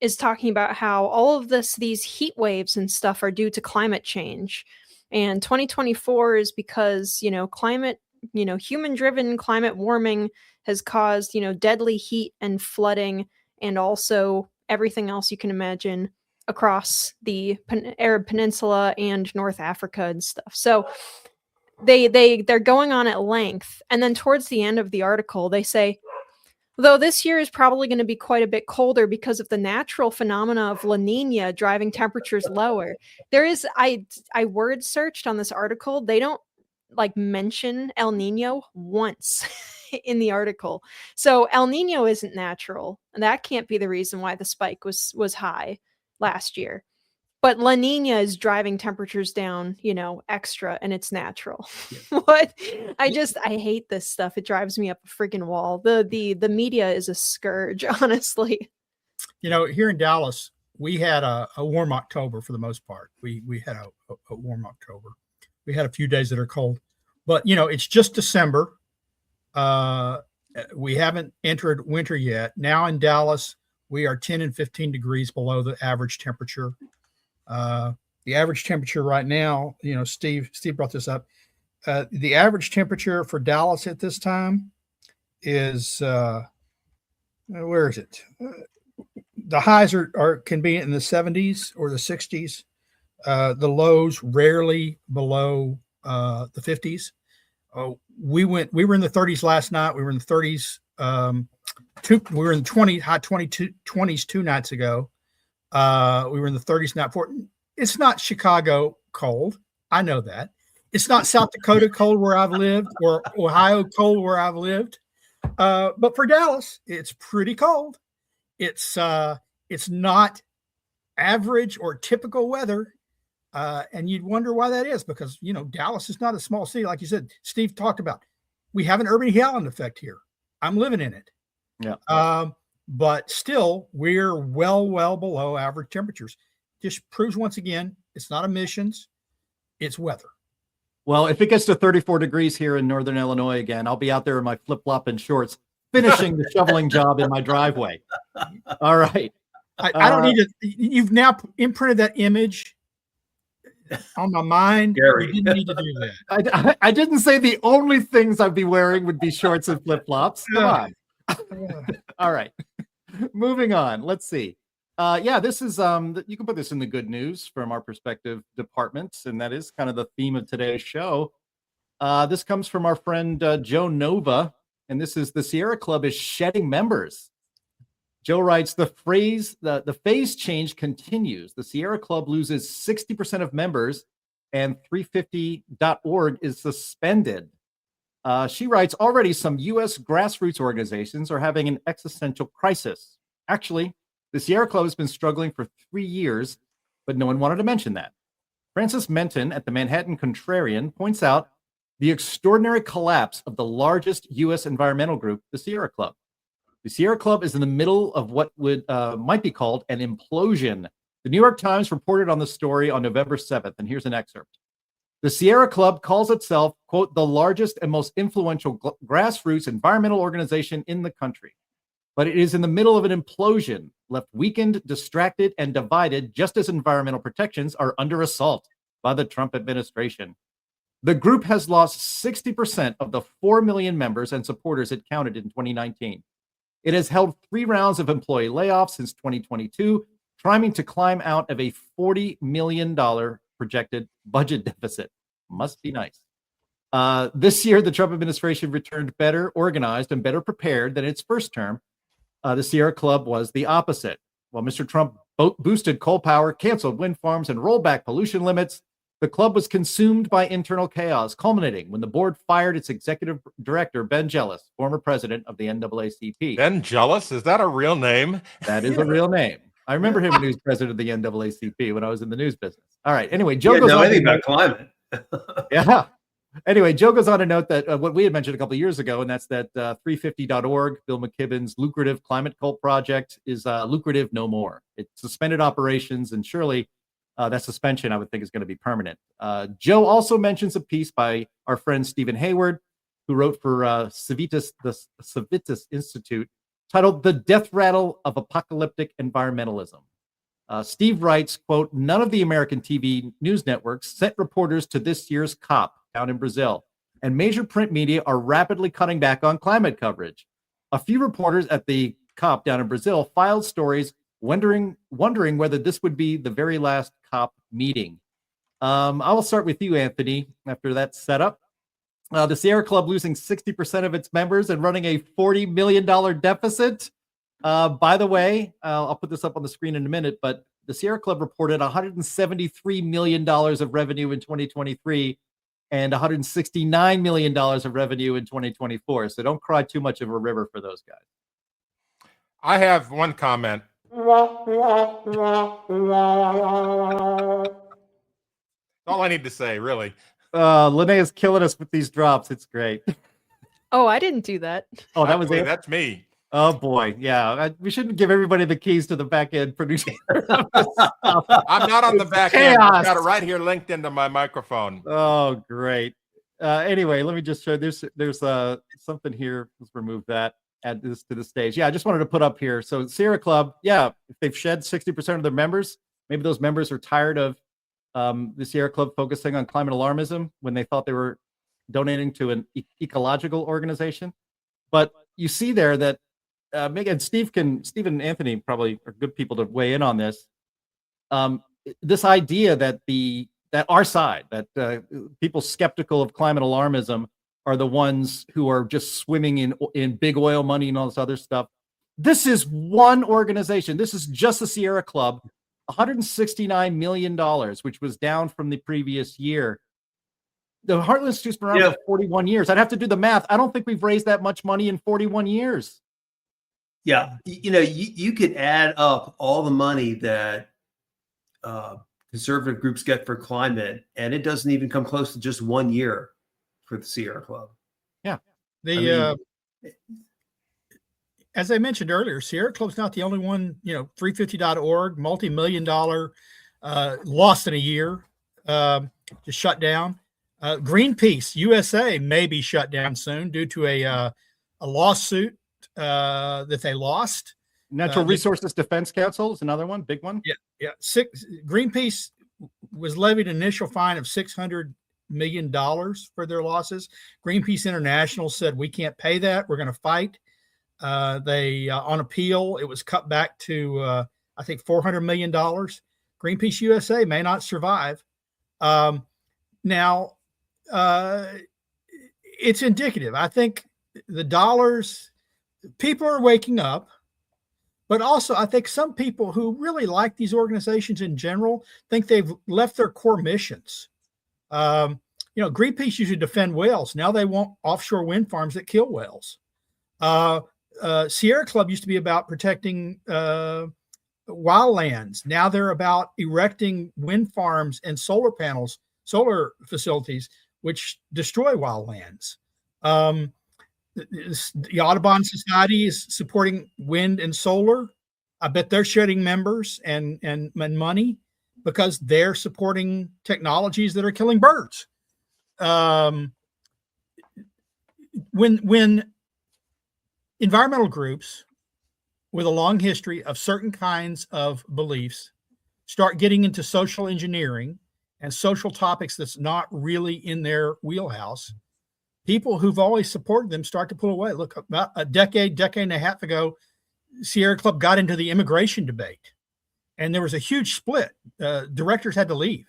is talking about how all of these heat waves and stuff are due to climate change. And 2024 is because, climate, human-driven climate warming has caused, deadly heat and flooding, and also everything else you can imagine across the Arab Peninsula and North Africa and stuff. So they're going on at length. And then towards the end of the article, they say, though this year is probably going to be quite a bit colder because of the natural phenomena of La Nina driving temperatures lower. There is, I word searched on this article. They don't mention El Nino once in the article. So El Nino isn't natural, and that can't be the reason why the spike was high last year. But La Nina is driving temperatures down, extra, and it's natural. What? I hate this stuff. It drives me up a freaking wall. The media is a scourge, honestly. Here in Dallas, we had a warm October for the most part. We had a warm October. We had a few days that are cold, but it's just December. We haven't entered winter yet. Now in Dallas, we are 10 and 15 degrees below the average temperature. The average temperature right now, Steve brought this up. The average temperature for Dallas at this time is, where is it? The highs can be in the 70s or the 60s. The lows rarely below the 50s. We were in the 30s last night. We were in the 30s. We were in the high 20s 2 nights ago. We were in the 30s night before. It's not Chicago cold. I know that. It's not South Dakota cold where I've lived, or Ohio cold where I've lived. But for Dallas, it's pretty cold. It's not average or typical weather. And you'd wonder why that is, because, Dallas is not a small city. Like you said, Steve talked about, we have an urban heat island effect here. I'm living in it. Yeah. But still, we're well below average temperatures. Just proves once again, it's not emissions, it's weather. Well, if it gets to 34 degrees here in Northern Illinois again, I'll be out there in my flip-flop and shorts, finishing the shoveling job in my driveway. All right. I don't need to. You've now imprinted that image on my mind. Gary. You didn't need to do that. I didn't say the only things I'd be wearing would be shorts and flip-flops. Come on. All right. Moving on. Let's see. This is you can put this in the good news from our perspective departments, and that is kind of the theme of today's show. This comes from our friend Joe Nova, and this is: the Sierra Club is shedding members. Joe writes, the phase change continues. The Sierra Club loses 60% of members, and 350.org is suspended. She writes, already some U.S. grassroots organizations are having an existential crisis. Actually, the Sierra Club has been struggling for 3 years, but no one wanted to mention that. Francis Menton at the Manhattan Contrarian points out the extraordinary collapse of the largest U.S. environmental group, the Sierra Club. The Sierra Club is in the middle of what might be called an implosion. The New York Times reported on the story on November 7th, and here's an excerpt. The Sierra Club calls itself, quote, the largest and most influential grassroots environmental organization in the country. But it is in the middle of an implosion, left weakened, distracted, and divided, just as environmental protections are under assault by the Trump administration. The group has lost 60% of the 4 million members and supporters it counted in 2019. It has held 3 rounds of employee layoffs since 2022, trying to climb out of a $40 million projected budget deficit. Must be nice. This year, the Trump administration returned better organized and better prepared than its first term. The Sierra Club was the opposite. While Mr. Trump boosted coal power, canceled wind farms, and rolled back pollution limits, the club was consumed by internal chaos, culminating when the board fired its executive director, Ben Jealous, former president of the NAACP. Ben Jealous? Is that a real name? That is a real name. I remember him when he was president of the NAACP when I was in the news business. All right. Anyway, Joe goes on anything about climate. Yeah. Anyway, Joe goes on to note that what we had mentioned a couple of years ago, and that's that 350.org, Bill McKibben's lucrative climate cult project, is lucrative no more. It suspended operations, and surely that suspension, I would think, is going to be permanent. Joe also mentions a piece by our friend Stephen Hayward, who wrote for Civitas, the Civitas Institute, titled The Death Rattle of Apocalyptic Environmentalism. Steve writes, quote, none of the American TV news networks sent reporters to this year's COP down in Brazil, and major print media are rapidly cutting back on climate coverage. A few reporters at the COP down in Brazil filed stories wondering whether this would be the very last COP meeting. I will start with you, Anthony, after that setup. The Sierra Club losing 60% of its members and running a $40 million deficit. By the way, I'll put this up on the screen in a minute, but the Sierra Club reported $173 million of revenue in 2023 and $169 million of revenue in 2024. So don't cry too much of a river for those guys. I have one comment. All I need to say, really. Linnea's killing us with these drops. It's great. Oh, I didn't do that. Oh, that was it? That's me. Oh, boy. Yeah. We shouldn't give everybody the keys to the back end producer. I'm not on the back end. I've got it right here linked into my microphone. Oh, great. Anyway, let me just show there's something here. Let's remove that. Add this to the stage. Yeah, I just wanted to put up here. So Sierra Club, yeah, if they've shed 60% of their members, maybe those members are tired of the Sierra Club focusing on climate alarmism when they thought they were donating to an ecological organization. But you see there that and Steve and Anthony probably are good people to weigh in on this. This idea that our side, that people skeptical of climate alarmism are the ones who are just swimming in big oil money and all this other stuff. This is one organization. This is just the Sierra Club, $169 million, which was down from the previous year. The Heartland Institute's been around for 41 years. I'd have to do the math. I don't think we've raised that much money in 41 years. Yeah. You could add up all the money that conservative groups get for climate, and it doesn't even come close to just 1 year for the Sierra Club. Yeah. As I mentioned earlier, Sierra Club's not the only one. 350.org, multi-million-dollar, lost in a year, just shut down. Greenpeace USA may be shut down soon due to a lawsuit that they lost. Natural Resources Defense Council is another one, big one. Yeah. Greenpeace was levied an initial fine of $600 million for their losses. Greenpeace International said, we can't pay that. We're going to fight. They on appeal, it was cut back to I think $400 million. Greenpeace USA may not survive. Now, it's indicative. I think the dollars, people are waking up, but also I think some people who really like these organizations in general think they've left their core missions. Greenpeace used to defend whales. Now they want offshore wind farms that kill whales. Sierra Club used to be about protecting wildlands. Now they're about erecting wind farms and solar facilities, which destroy wildlands. The Audubon Society is supporting wind and solar. I bet they're shedding members and money because they're supporting technologies that are killing birds. When environmental groups with a long history of certain kinds of beliefs start getting into social engineering and social topics that's not really in their wheelhouse, people who've always supported them start to pull away. Look, about a decade and a half ago, Sierra Club got into the immigration debate, and there was a huge split. Directors had to leave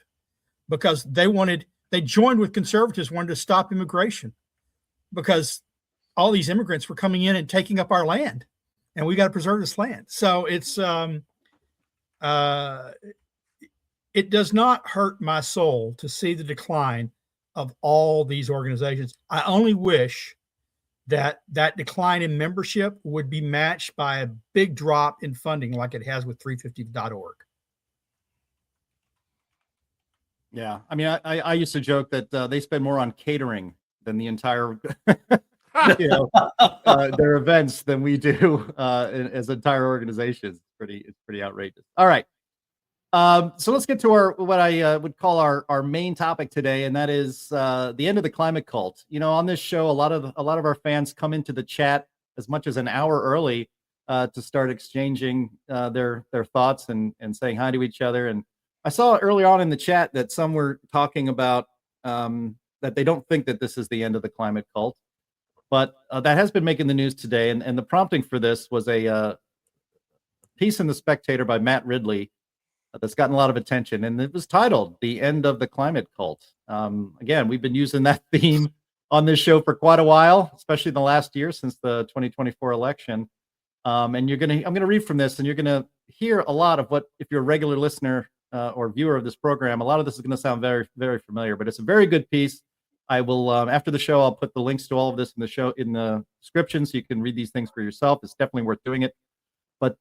because they joined with conservatives, wanted to stop immigration because all these immigrants were coming in and taking up our land, and we got to preserve this land. So it does not hurt my soul to see the decline of all these organizations. I only wish that decline in membership would be matched by a big drop in funding like it has with 350.org. Yeah. I mean, I used to joke that they spend more on catering than the entire, their events than we do as entire organizations. It's pretty outrageous. All right. So let's get to what I would call our main topic today, and that is the end of the climate cult. On this show, a lot of our fans come into the chat as much as an hour early to start exchanging their thoughts and saying hi to each other. And I saw early on in the chat that some were talking about that they don't think that this is the end of the climate cult, but that has been making the news today. And the prompting for this was a piece in The Spectator by Matt Ridley that's gotten a lot of attention, and it was titled "The End of the Climate Cult." Again, we've been using that theme on this show for quite a while, especially in the last year since the 2024 election. And I'm gonna read from this, and you're gonna hear a lot of what, if you're a regular listener or viewer of this program, a lot of this is going to sound very, very familiar. But it's a very good piece. I will after the show, I'll put the links to all of this in the description, so you can read these things for yourself. It's definitely worth doing it. But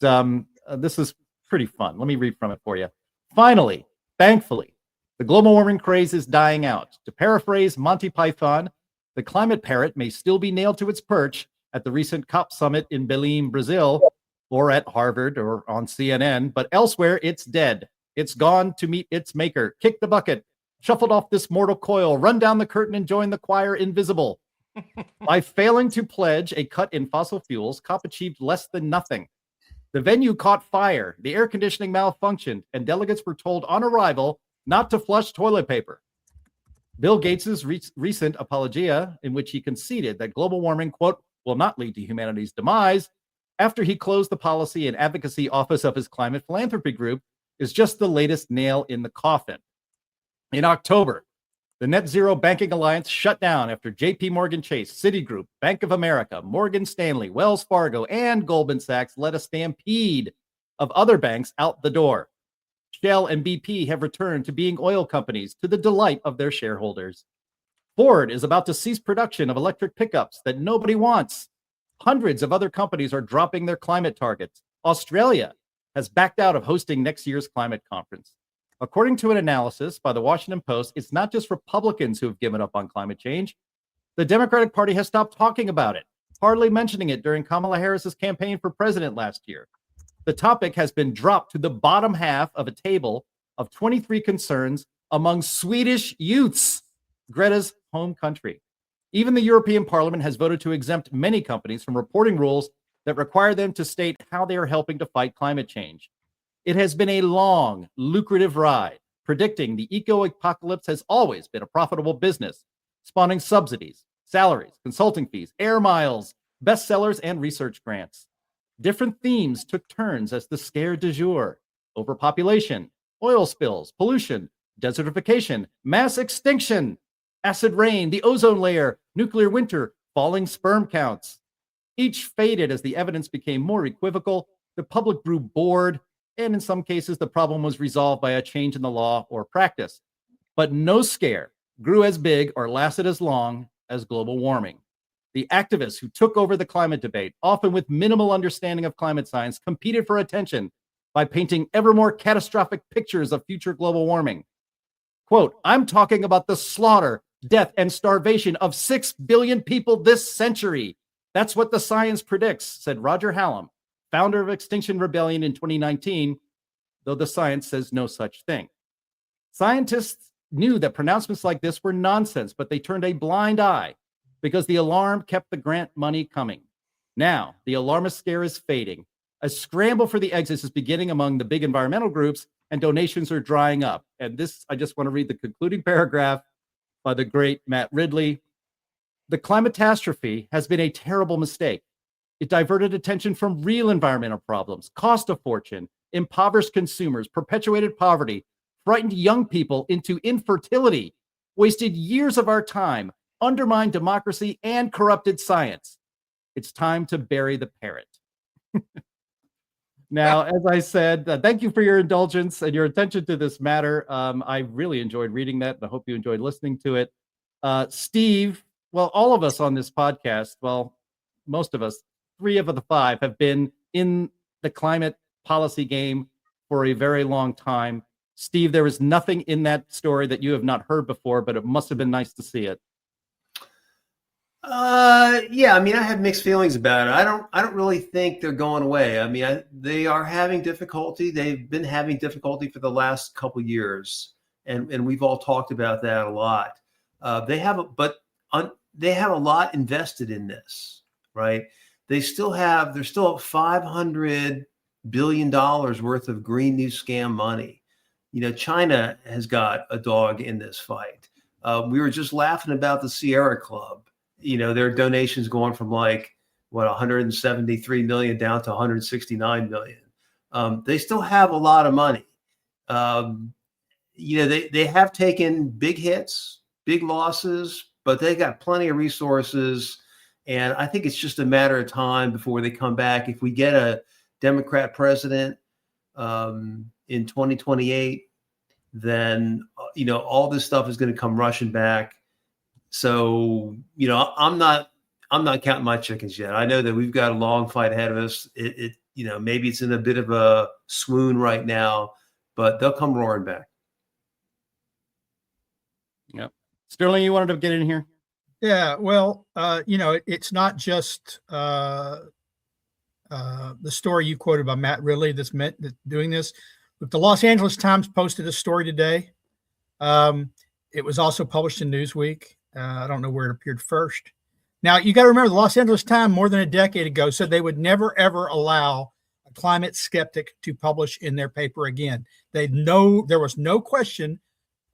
this is pretty fun. Let me read from it for you. Finally, thankfully, the global warming craze is dying out. To paraphrase Monty Python, the climate parrot may still be nailed to its perch at the recent COP summit in Belém, Brazil, or at Harvard or on CNN, but elsewhere it's dead. It's gone to meet its maker. Kick the bucket, shuffled off this mortal coil, run down the curtain and join the choir invisible. By failing to pledge a cut in fossil fuels, COP achieved less than nothing. The venue caught fire, the air conditioning malfunctioned, and delegates were told on arrival not to flush toilet paper. Bill Gates's recent apologia, in which he conceded that global warming, quote, will not lead to humanity's demise, after he closed the policy and advocacy office of his climate philanthropy group, is just the latest nail in the coffin. In October, the Net Zero Banking Alliance shut down after J.P. Morgan Chase, Citigroup, Bank of America, Morgan Stanley, Wells Fargo, and Goldman Sachs led a stampede of other banks out the door. Shell and BP have returned to being oil companies to the delight of their shareholders. Ford is about to cease production of electric pickups that nobody wants. Hundreds of other companies are dropping their climate targets. Australia has backed out of hosting next year's climate conference. According to an analysis by the Washington Post, it's not just Republicans who have given up on climate change. The Democratic Party has stopped talking about it, hardly mentioning it during Kamala Harris's campaign for president last year. The topic has been dropped to the bottom half of a table of 23 concerns among Swedish youths, Greta's home country. Even the European Parliament has voted to exempt many companies from reporting rules that require them to state how they are helping to fight climate change. It has been a long, lucrative ride. Predicting the eco-apocalypse has always been a profitable business, spawning subsidies, salaries, consulting fees, air miles, bestsellers, and research grants. Different themes took turns as the scare du jour: overpopulation, oil spills, pollution, desertification, mass extinction, acid rain, the ozone layer, nuclear winter, falling sperm counts. Each faded as the evidence became more equivocal, the public grew bored, and in some cases, the problem was resolved by a change in the law or practice. But no scare grew as big or lasted as long as global warming. The activists who took over the climate debate, often with minimal understanding of climate science, competed for attention by painting ever more catastrophic pictures of future global warming. Quote, I'm talking about the slaughter, death, and starvation of 6 billion people this century. That's what the science predicts, said Roger Hallam, founder of Extinction Rebellion in 2019, though the science says no such thing. Scientists knew that pronouncements like this were nonsense, but they turned a blind eye because the alarm kept the grant money coming. Now, the alarmist scare is fading. A scramble for the exits is beginning among the big environmental groups, and donations are drying up. And this, I just want to read the concluding paragraph by the great Matt Ridley. The climatastrophe has been a terrible mistake. It diverted attention from real environmental problems, cost a fortune, impoverished consumers, perpetuated poverty, frightened young people into infertility, wasted years of our time, undermined democracy, and corrupted science. It's time to bury the parrot. Now, as I said, thank you for your indulgence and your attention to this matter. I really enjoyed reading that, and I hope you enjoyed listening to it. Steve, well, all of us on this podcast, well, most of us, 3 of the 5 have been in the climate policy game for a very long time. Steve, there is nothing in that story that you have not heard before, but it must have been nice to see it. Yeah, I mean, I have mixed feelings about it. I don't really think they're going away. I mean, they are having difficulty. They've been having difficulty for the last couple of years, and we've all talked about that a lot. They have a lot invested in this, right? They're still $500 billion worth of Green New Scam money. China has got a dog in this fight. We were just laughing about the Sierra Club. Their donations going from 173 million down to 169 million. They still have a lot of money. They have taken big hits, big losses, but they got plenty of resources. And I think it's just a matter of time before they come back. If we get a Democrat president in 2028, then, all this stuff is going to come rushing back. So, I'm not counting my chickens yet. I know that we've got a long fight ahead of us. Maybe it's in a bit of a swoon right now, but they'll come roaring back. Yep. Sterling, you wanted to get in here? Yeah, well, it's not just the story you quoted by Matt Ridley that's doing this. But the Los Angeles Times posted a story today. It was also published in Newsweek. I don't know where it appeared first. Now, you got to remember, the Los Angeles Times more than a decade ago said they would never, ever allow a climate skeptic to publish in their paper again. There was no question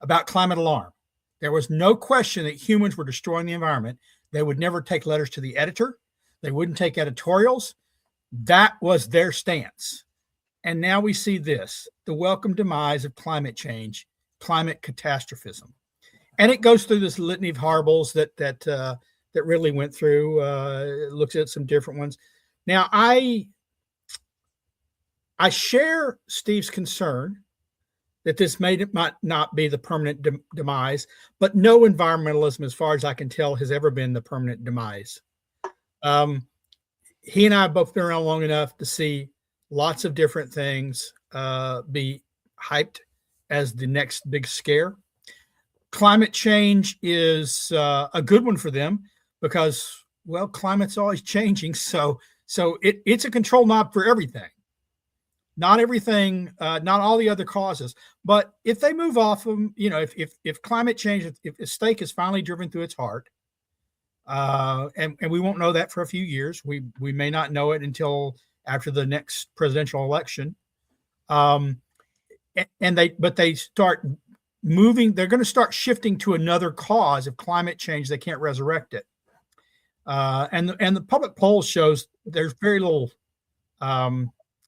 about climate alarm. There was no question that humans were destroying the environment. They would never take letters to the editor. They wouldn't take editorials. That was their stance. And now we see this, the welcome demise of climate change, climate catastrophism. And it goes through this litany of horribles that Ridley went through, looks at some different ones. Now, I share Steve's concern that this might not be the permanent demise, but no environmentalism, as far as I can tell, has ever been the permanent demise. He and I have both been around long enough to see lots of different things be hyped as the next big scare. Climate change is a good one for them because, well, climate's always changing. So it's a control knob for everything. Not everything, not all the other causes. But if they move off them, if climate change, if a stake is finally driven through its heart, and we won't know that for a few years. We may not know it until after the next presidential election. But they start moving, they're going to start shifting to another cause of climate change. They can't resurrect it. And the public polls shows there's very little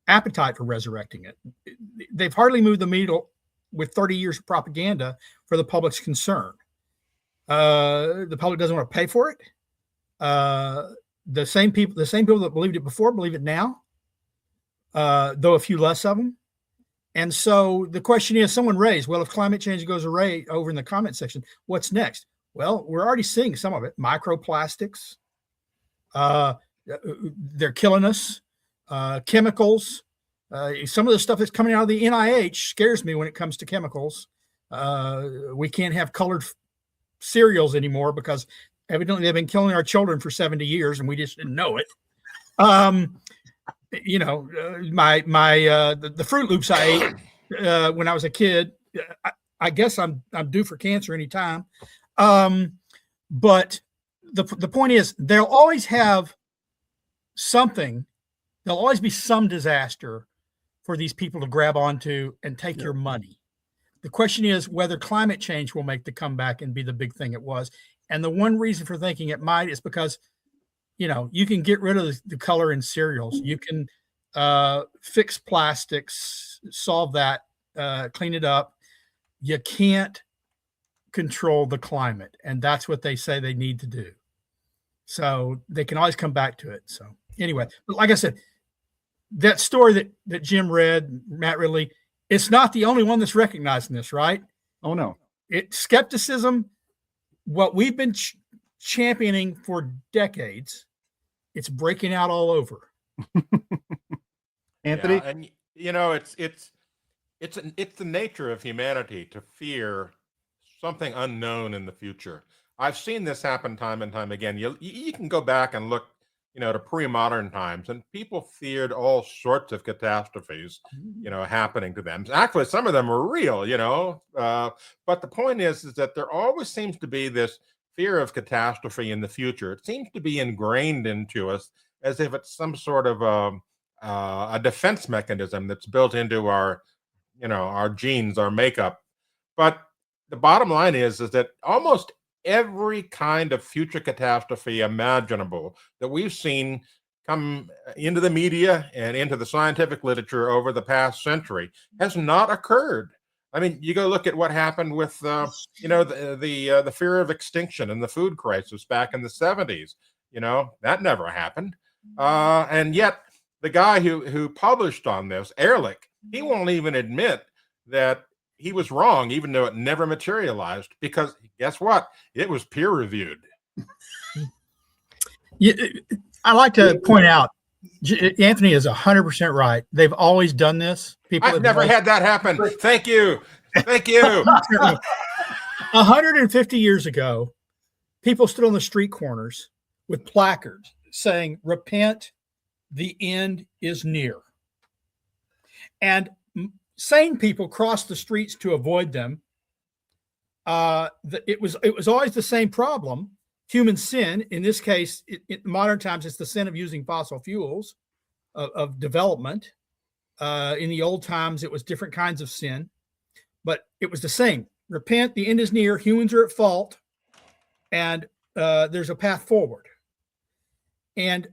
appetite for resurrecting it. They've hardly moved the needle with 30 years of propaganda for the public's concern. The public doesn't want to pay for it. The same people that believed it before believe it now, though a few less of them. And so the question is, someone raised, well, if climate change goes away over in the comment section, what's next? Well, we're already seeing some of it. Microplastics, they're killing us. Chemicals, some of the stuff that's coming out of the NIH scares me when it comes to chemicals. We can't have colored cereals anymore because Evidently, they've been killing our children for 70 years, and we just didn't know it. You know, the Fruit Loops I ate when I was a kid. I guess I'm due for cancer anytime. But the point is, they'll always have something. There'll always be some disaster for these people to grab onto and take your money. The question is whether climate change will make the comeback and be the big thing it was. And the one reason for thinking it might is because, you know, you can get rid of the color in cereals. You can fix plastics, solve that, clean it up. You can't control the climate. And that's what they say they need to do. So they can always come back to it. So anyway, but like I said, that story that Jim read, Matt Ridley, it's not the only one that's recognizing this, right? Oh, no. Skepticism, what we've been championing for decades, it's breaking out all over. Anthony? Yeah, and you know, it's the nature of humanity to fear something unknown in the future. I've seen this happen time and time again. You can go back and look, you know, to pre-modern times, and people feared all sorts of catastrophes, you know, happening to them. Actually, some of them were real, you know. But the point is that there always seems to be this fear of catastrophe in the future. It seems to be ingrained into us as if it's some sort of a defense mechanism that's built into our, you know, our genes, our makeup. But the bottom line is that almost every kind of future catastrophe imaginable that we've seen come into the media and into the scientific literature over the past century has not occurred. I mean, you go look at what happened with, you know, the fear of extinction and the food crisis back in the 70s. You know, that never happened. And yet the guy who published on this, Ehrlich, he won't even admit that he was wrong, even though it never materialized, because guess what? It was peer reviewed. I like to point out, Anthony is 100% right. They've always done this. I've never had that happen. Thank you. Thank you. 150 years ago, people stood on the street corners with placards saying, "Repent, the end is near." And sane people crossed the streets to avoid them. It was always the same problem: human sin. In this case, in modern times, it's the sin of using fossil fuels, of development. In the old times, it was different kinds of sin, but it was the same. Repent, the end is near. Humans are at fault, and there's a path forward. And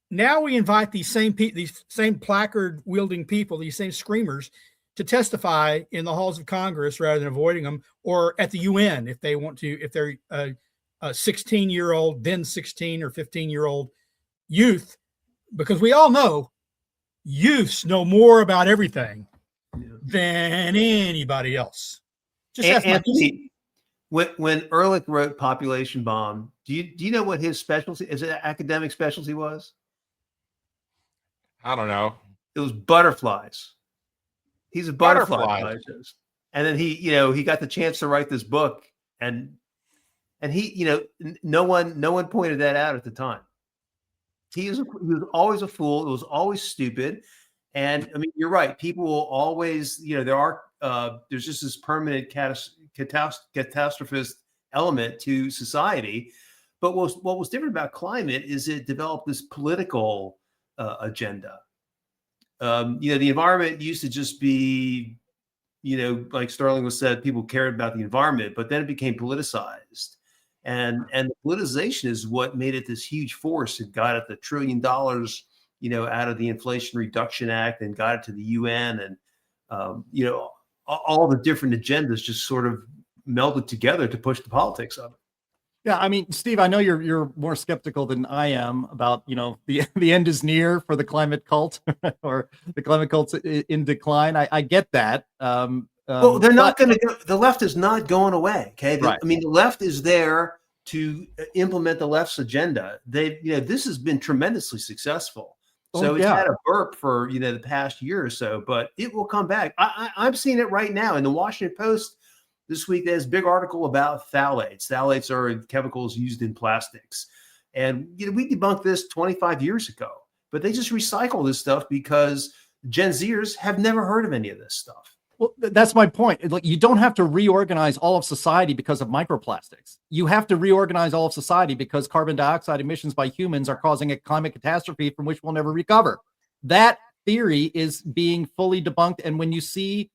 now we invite these same placard wielding people, these same screamers, to testify in the halls of Congress rather than avoiding them, or at the UN if they want to, if they're a 16-year-old, then 16 or 15-year-old youth, because we all know youths know more about everything than anybody else. Just ask Anthony, when Ehrlich wrote Population Bomb, do you know what his specialty, his academic specialty was? I don't know. It was butterflies. He's a butterfly scientist. And then he got the chance to write this book, and he, no one pointed that out at the time. He was always a fool. It was always stupid. And I mean, you're right. People will always, there's just this permanent catastrophist element to society. But what was different about climate is it developed this political agenda. The environment used to just be, like Sterling was said, people cared about the environment, but then it became politicized. And the politicization is what made it this huge force. It got it the $1 trillion, out of the Inflation Reduction Act, and got it to the UN, and all the different agendas just sort of melded together to push the politics of it. Yeah, I mean, Steve, I know you're more skeptical than I am about, the end is near for the climate cult or the climate cult's in decline. I get that. Well, they're not going to go. The left is not going away. Okay. Right. I mean, the left is there to implement the left's agenda. This has been tremendously successful. So it's had a burp for, the past year or so, but it will come back. I'm seeing it right now in the Washington Post. This week, there's a big article about phthalates. Phthalates are chemicals used in plastics. And we debunked this 25 years ago, but they just recycle this stuff because Gen Zers have never heard of any of this stuff. Well, that's my point. Like, you don't have to reorganize all of society because of microplastics. You have to reorganize all of society because carbon dioxide emissions by humans are causing a climate catastrophe from which we'll never recover. That theory is being fully debunked. And when you see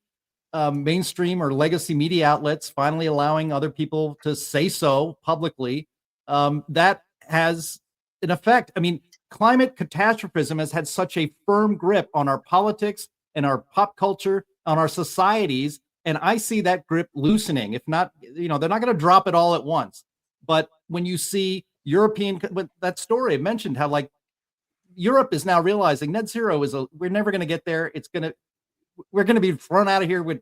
mainstream or legacy media outlets finally allowing other people to say so publicly, that has an effect. I mean, climate catastrophism has had such a firm grip on our politics and our pop culture, on our societies. And I see that grip loosening. If not, they're not going to drop it all at once. But when you see that story I mentioned how like Europe is now realizing net zero we're never going to get there. We're going to be thrown out of here with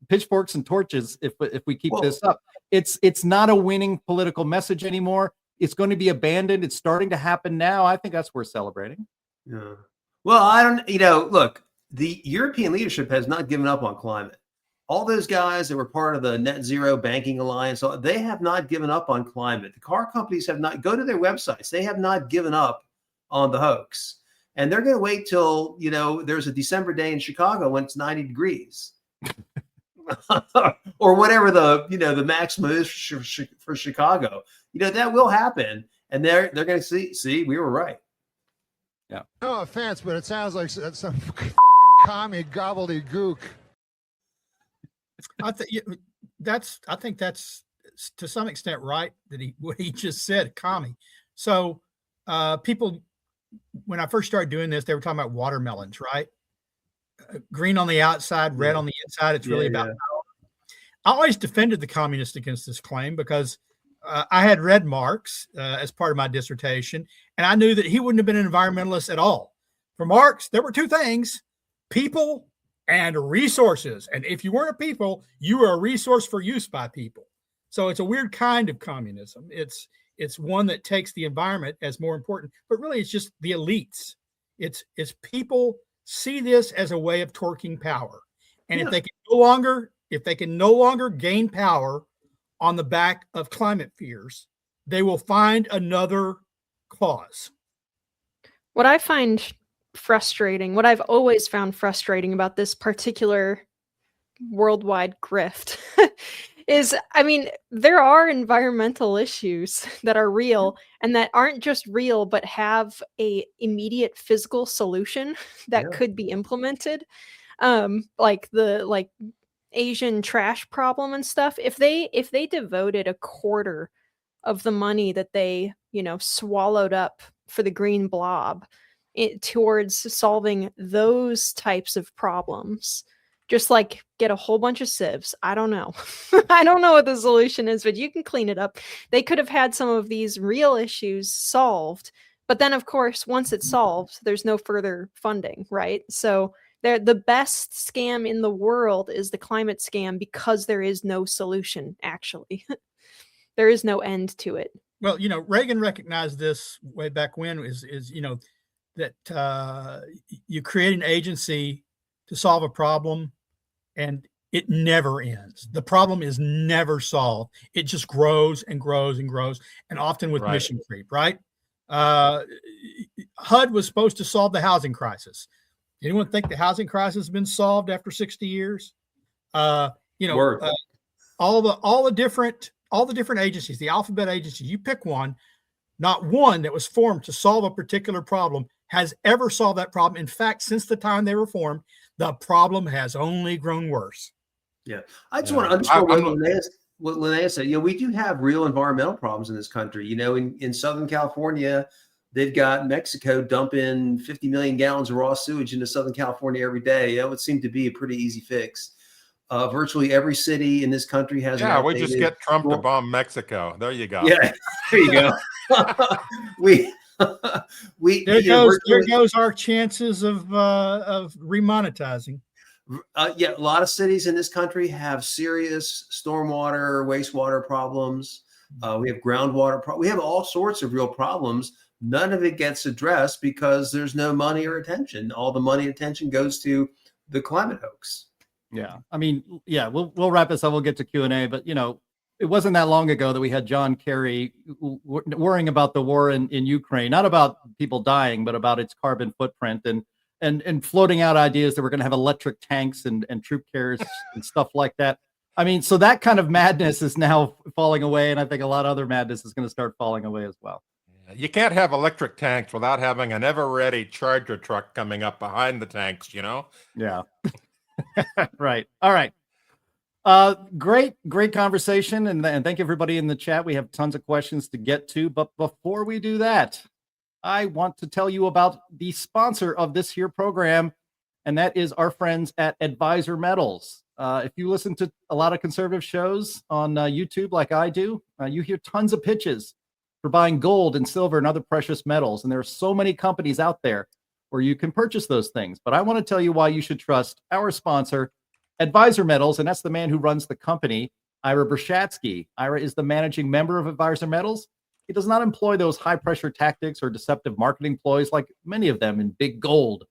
pitchforks and torches if we keep this up. It's not a winning political message anymore. It's going to be abandoned. It's starting to happen now. I think that's worth celebrating. Yeah. Well, I don't, look, the European leadership has not given up on climate. All those guys that were part of the Net Zero Banking Alliance, they have not given up on climate. The car companies have not. Go to their websites. They have not given up on the hoax. And they're going to wait till, there's a December day in Chicago when it's 90 degrees. Or whatever the maximum is for Chicago. That will happen. And they're going to see, we were right. Yeah. No offense, but it sounds like some fucking commie gobbledygook. I think that's to some extent right, what he just said, commie. So people, when I first started doing this, they were talking about watermelons, right? Green on the outside, red on the inside. It's really about power. I always defended the communists against this claim because I had read Marx as part of my dissertation, and I knew that he wouldn't have been an environmentalist at all. For Marx, there were two things: people and resources. And if you weren't a people, you were a resource for use by people. So it's a weird kind of communism. It's one that takes the environment as more important, but really it's just the elites. It's people see this as a way of torquing power. And if they can no longer gain power on the back of climate fears, they will find another cause. What I find frustrating, what I've always found frustrating about this particular worldwide grift is, there are environmental issues that are real and that aren't just real, but have a immediate physical solution that could be implemented. Like the Asian trash problem and stuff. If they devoted a quarter of the money that they, swallowed up for the green blob towards solving those types of problems, just like get a whole bunch of sieves. I don't know. I don't know what the solution is, but you can clean it up. They could have had some of these real issues solved, but then of course, once it's solved, there's no further funding, right? So the best scam in the world is the climate scam because there is no solution, actually. There is no end to it. Well, Reagan recognized this way back when that you create an agency to solve a problem and it never ends. The problem is never solved. It just grows and grows and grows, and often with mission creep, right? HUD was supposed to solve the housing crisis. Anyone think the housing crisis has been solved after 60 years? All the different agencies, the alphabet agencies, you pick one, not one that was formed to solve a particular problem has ever solved that problem. In fact, since the time they were formed, the problem has only grown worse. Yeah. I just want to underscore what Linnea said. We do have real environmental problems in this country. In Southern California, they've got Mexico dumping 50 million gallons of raw sewage into Southern California every day. That would seem to be a pretty easy fix. Virtually every city in this country has. Yeah, we just get Trump to bomb Mexico. There you go. Yeah, there you go. There goes our chances of remonetizing. A lot of cities in this country have serious stormwater, wastewater problems. We have groundwater. We have all sorts of real problems. None of it gets addressed because there's no money or attention. All the money and attention goes to the climate hoax. Yeah. I mean, yeah, we'll wrap this up. We'll get to Q&A, but it wasn't that long ago that we had John Kerry worrying about the war in Ukraine, not about people dying, but about its carbon footprint and floating out ideas that we're going to have electric tanks and troop carriers and stuff like that. I mean, so that kind of madness is now falling away, and I think a lot of other madness is going to start falling away as well. You can't have electric tanks without having an ever-ready charger truck coming up behind the tanks, Yeah. Right. All right. Great conversation. And thank you everybody in the chat. We have tons of questions to get to. But before we do that, I want to tell you about the sponsor of this here program, and that is our friends at Advisor Metals. If you listen to a lot of conservative shows on YouTube like I do, you hear tons of pitches for buying gold and silver and other precious metals. And there are so many companies out there where you can purchase those things. But I want to tell you why you should trust our sponsor, Advisor Metals, and that's the man who runs the company, Ira Brashatsky. Ira is the managing member of Advisor Metals. He does not employ those high-pressure tactics or deceptive marketing ploys like many of them in big gold.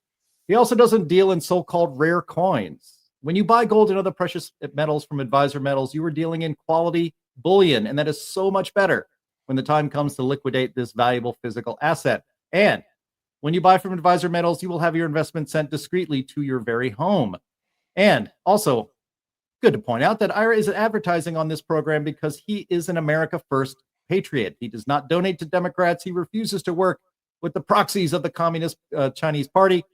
He also doesn't deal in so-called rare coins. When you buy gold and other precious metals from Advisor Metals, you are dealing in quality bullion, and that is so much better when the time comes to liquidate this valuable physical asset. And when you buy from Advisor Metals, you will have your investment sent discreetly to your very home. And also, good to point out that Ira isn't advertising on this program because he is an America First patriot. He does not donate to Democrats. He refuses to work with the proxies of the Communist Chinese Party.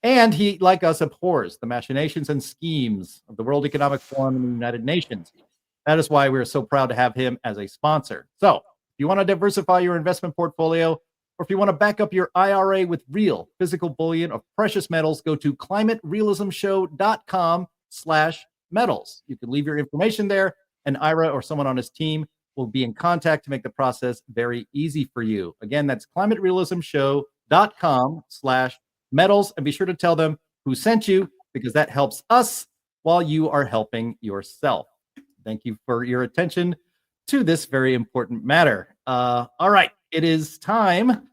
And he, like us, abhors the machinations and schemes of the World Economic Forum and the United Nations. That is why we're so proud to have him as a sponsor. So if you want to diversify your investment portfolio, or if you want to back up your IRA with real physical bullion of precious metals, go to climaterealismshow.com/metals. You can leave your information there, and Ira or someone on his team will be in contact to make the process very easy for you. Again, that's climaterealismshow.com/metals, and be sure to tell them who sent you, because that helps us while you are helping yourself. Thank you for your attention to this very important matter. All right, it is time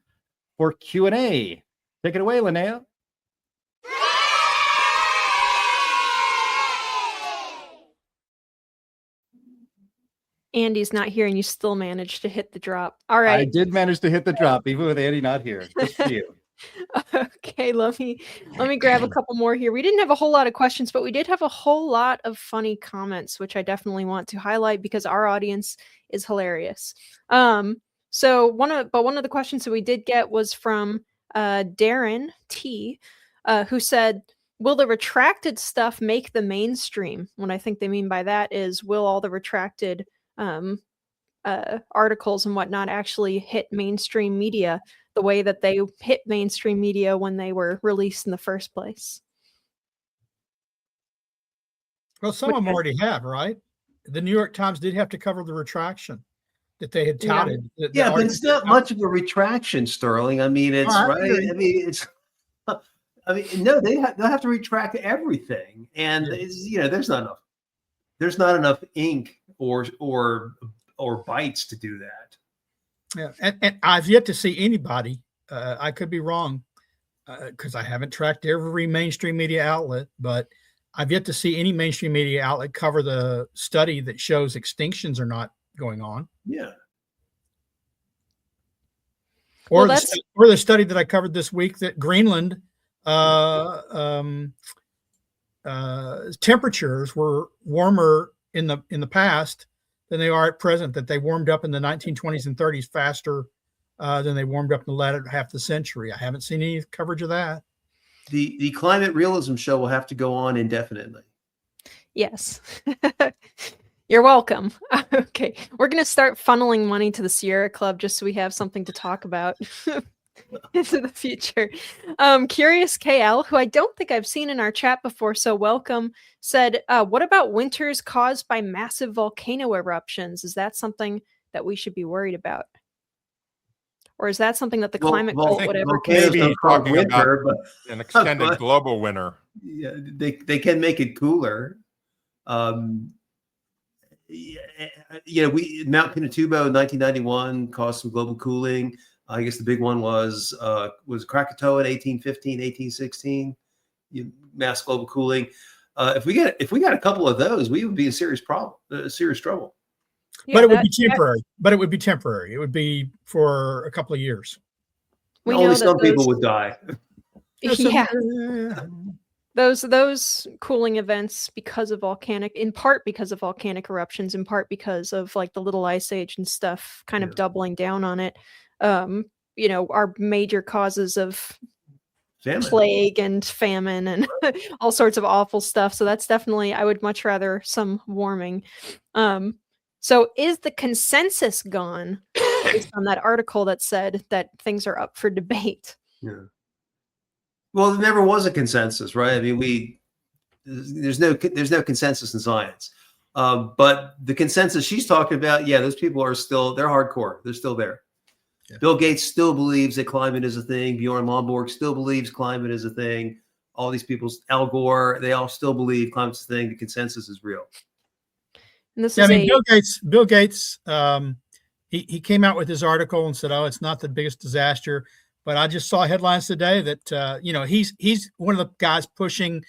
for Q&A. Take it away, Linnea. Andy's not here, and you still managed to hit the drop. All right. I did manage to hit the drop, even with Andy not here. Just for you. Okay, let me grab a couple more here. We didn't have a whole lot of questions, but we did have a whole lot of funny comments, which I definitely want to highlight because our audience is hilarious. So one of the questions that we did get was from Darren T, who said, "Will the retracted stuff make the mainstream?" What I think they mean by that is, will all the retracted articles and whatnot actually hit mainstream media the way that they hit mainstream media when they were released in the first place? Well, some of them already have, right? The New York Times did have to cover the retraction that they had touted. Yeah, but it's not much of a retraction, Sterling. I mean, it's right. I mean, it's. I mean, no, they'll have to retract everything, and there's not enough ink or bytes to do that. Yeah, and I've yet to see anybody. I could be wrong because I haven't tracked every mainstream media outlet, but I've yet to see any mainstream media outlet cover the study that shows extinctions are not going on. Yeah. Or the study that I covered this week that Greenland temperatures were warmer in the past than they are at present, that they warmed up in the 1920s and 30s faster than they warmed up in the latter half of the century. I haven't seen any coverage of that. The Climate Realism show will have to go on indefinitely. Yes. You're welcome. Okay. We're going to start funneling money to the Sierra Club just so we have something to talk about into the future. Curious KL, who I don't think I've seen in our chat before, so welcome, said, what about winters caused by massive volcano eruptions? Is that something that we should be worried about? Or is that something that the climate cult would ever maybe talking winter, about an extended global winter? Yeah, they can make it cooler. Mount Pinatubo in 1991 caused some global cooling. I guess the big one was Krakatoa in 1815, 1816, mass global cooling. If we got a couple of those, we would be in serious trouble. Yeah, but it would be temporary. But it would be temporary. It would be for a couple of years. We Only know some that people those- would die. Yeah. Those cooling events in part because of volcanic eruptions, in part because of like the Little Ice Age and stuff, kind of doubling down on it. Are major causes of plague and famine and all sorts of awful stuff. So that's definitely, I would much rather some warming. So is the consensus gone based on that article that said that things are up for debate? Yeah. Well, there never was a consensus, right? I mean, there's no consensus in science. But the consensus she's talking about, those people they're hardcore. They're still there. Yeah. Bill Gates still believes that climate is a thing. Bjorn Lomborg still believes climate is a thing. All these people, Al Gore, they all still believe climate's a thing. The consensus is real. And this Bill Gates, he came out with his article and said, "Oh, it's not the biggest disaster." But I just saw headlines today that he's one of the guys pushing.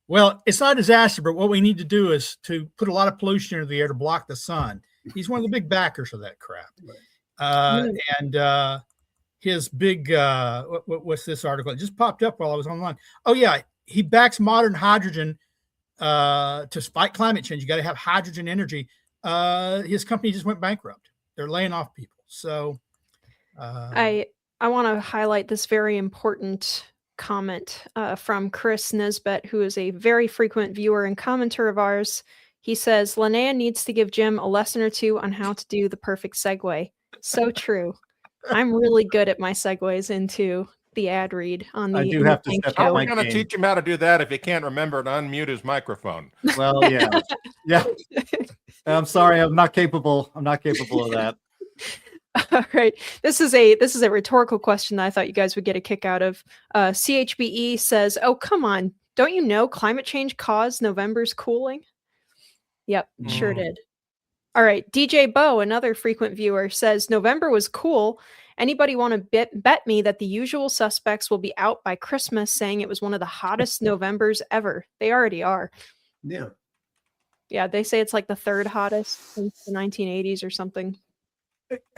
Well, it's not a disaster, but what we need to do is to put a lot of pollution into the air to block the sun. He's one of the big backers of that crap. And his big what's this article? It just popped up while I was online. Oh yeah, he backs modern hydrogen to fight climate change. You got to have hydrogen energy. His company just went bankrupt. They're laying off people. So I want to highlight this very important comment from Chris Nesbitt, who is a very frequent viewer and commenter of ours. He says, Linnea needs to give Jim a lesson or two on how to do the perfect segue. So true. I'm really good at my segues into the ad read on the. I do have to step How up are my we going to game. teach him how to do that if he can't remember to unmute his microphone? Well, yeah. I'm sorry, I'm not capable of that. All right. This is a rhetorical question that I thought you guys would get a kick out of. CHBE says, "Oh, come on. Don't you know climate change caused November's cooling?" Yep, sure did. All right. DJ Bo, another frequent viewer, says, "November was cool. Anybody want to bet me that the usual suspects will be out by Christmas saying it was one of the hottest Novembers ever? They already are." Yeah. Yeah, they say it's like the third hottest since the 1980s or something.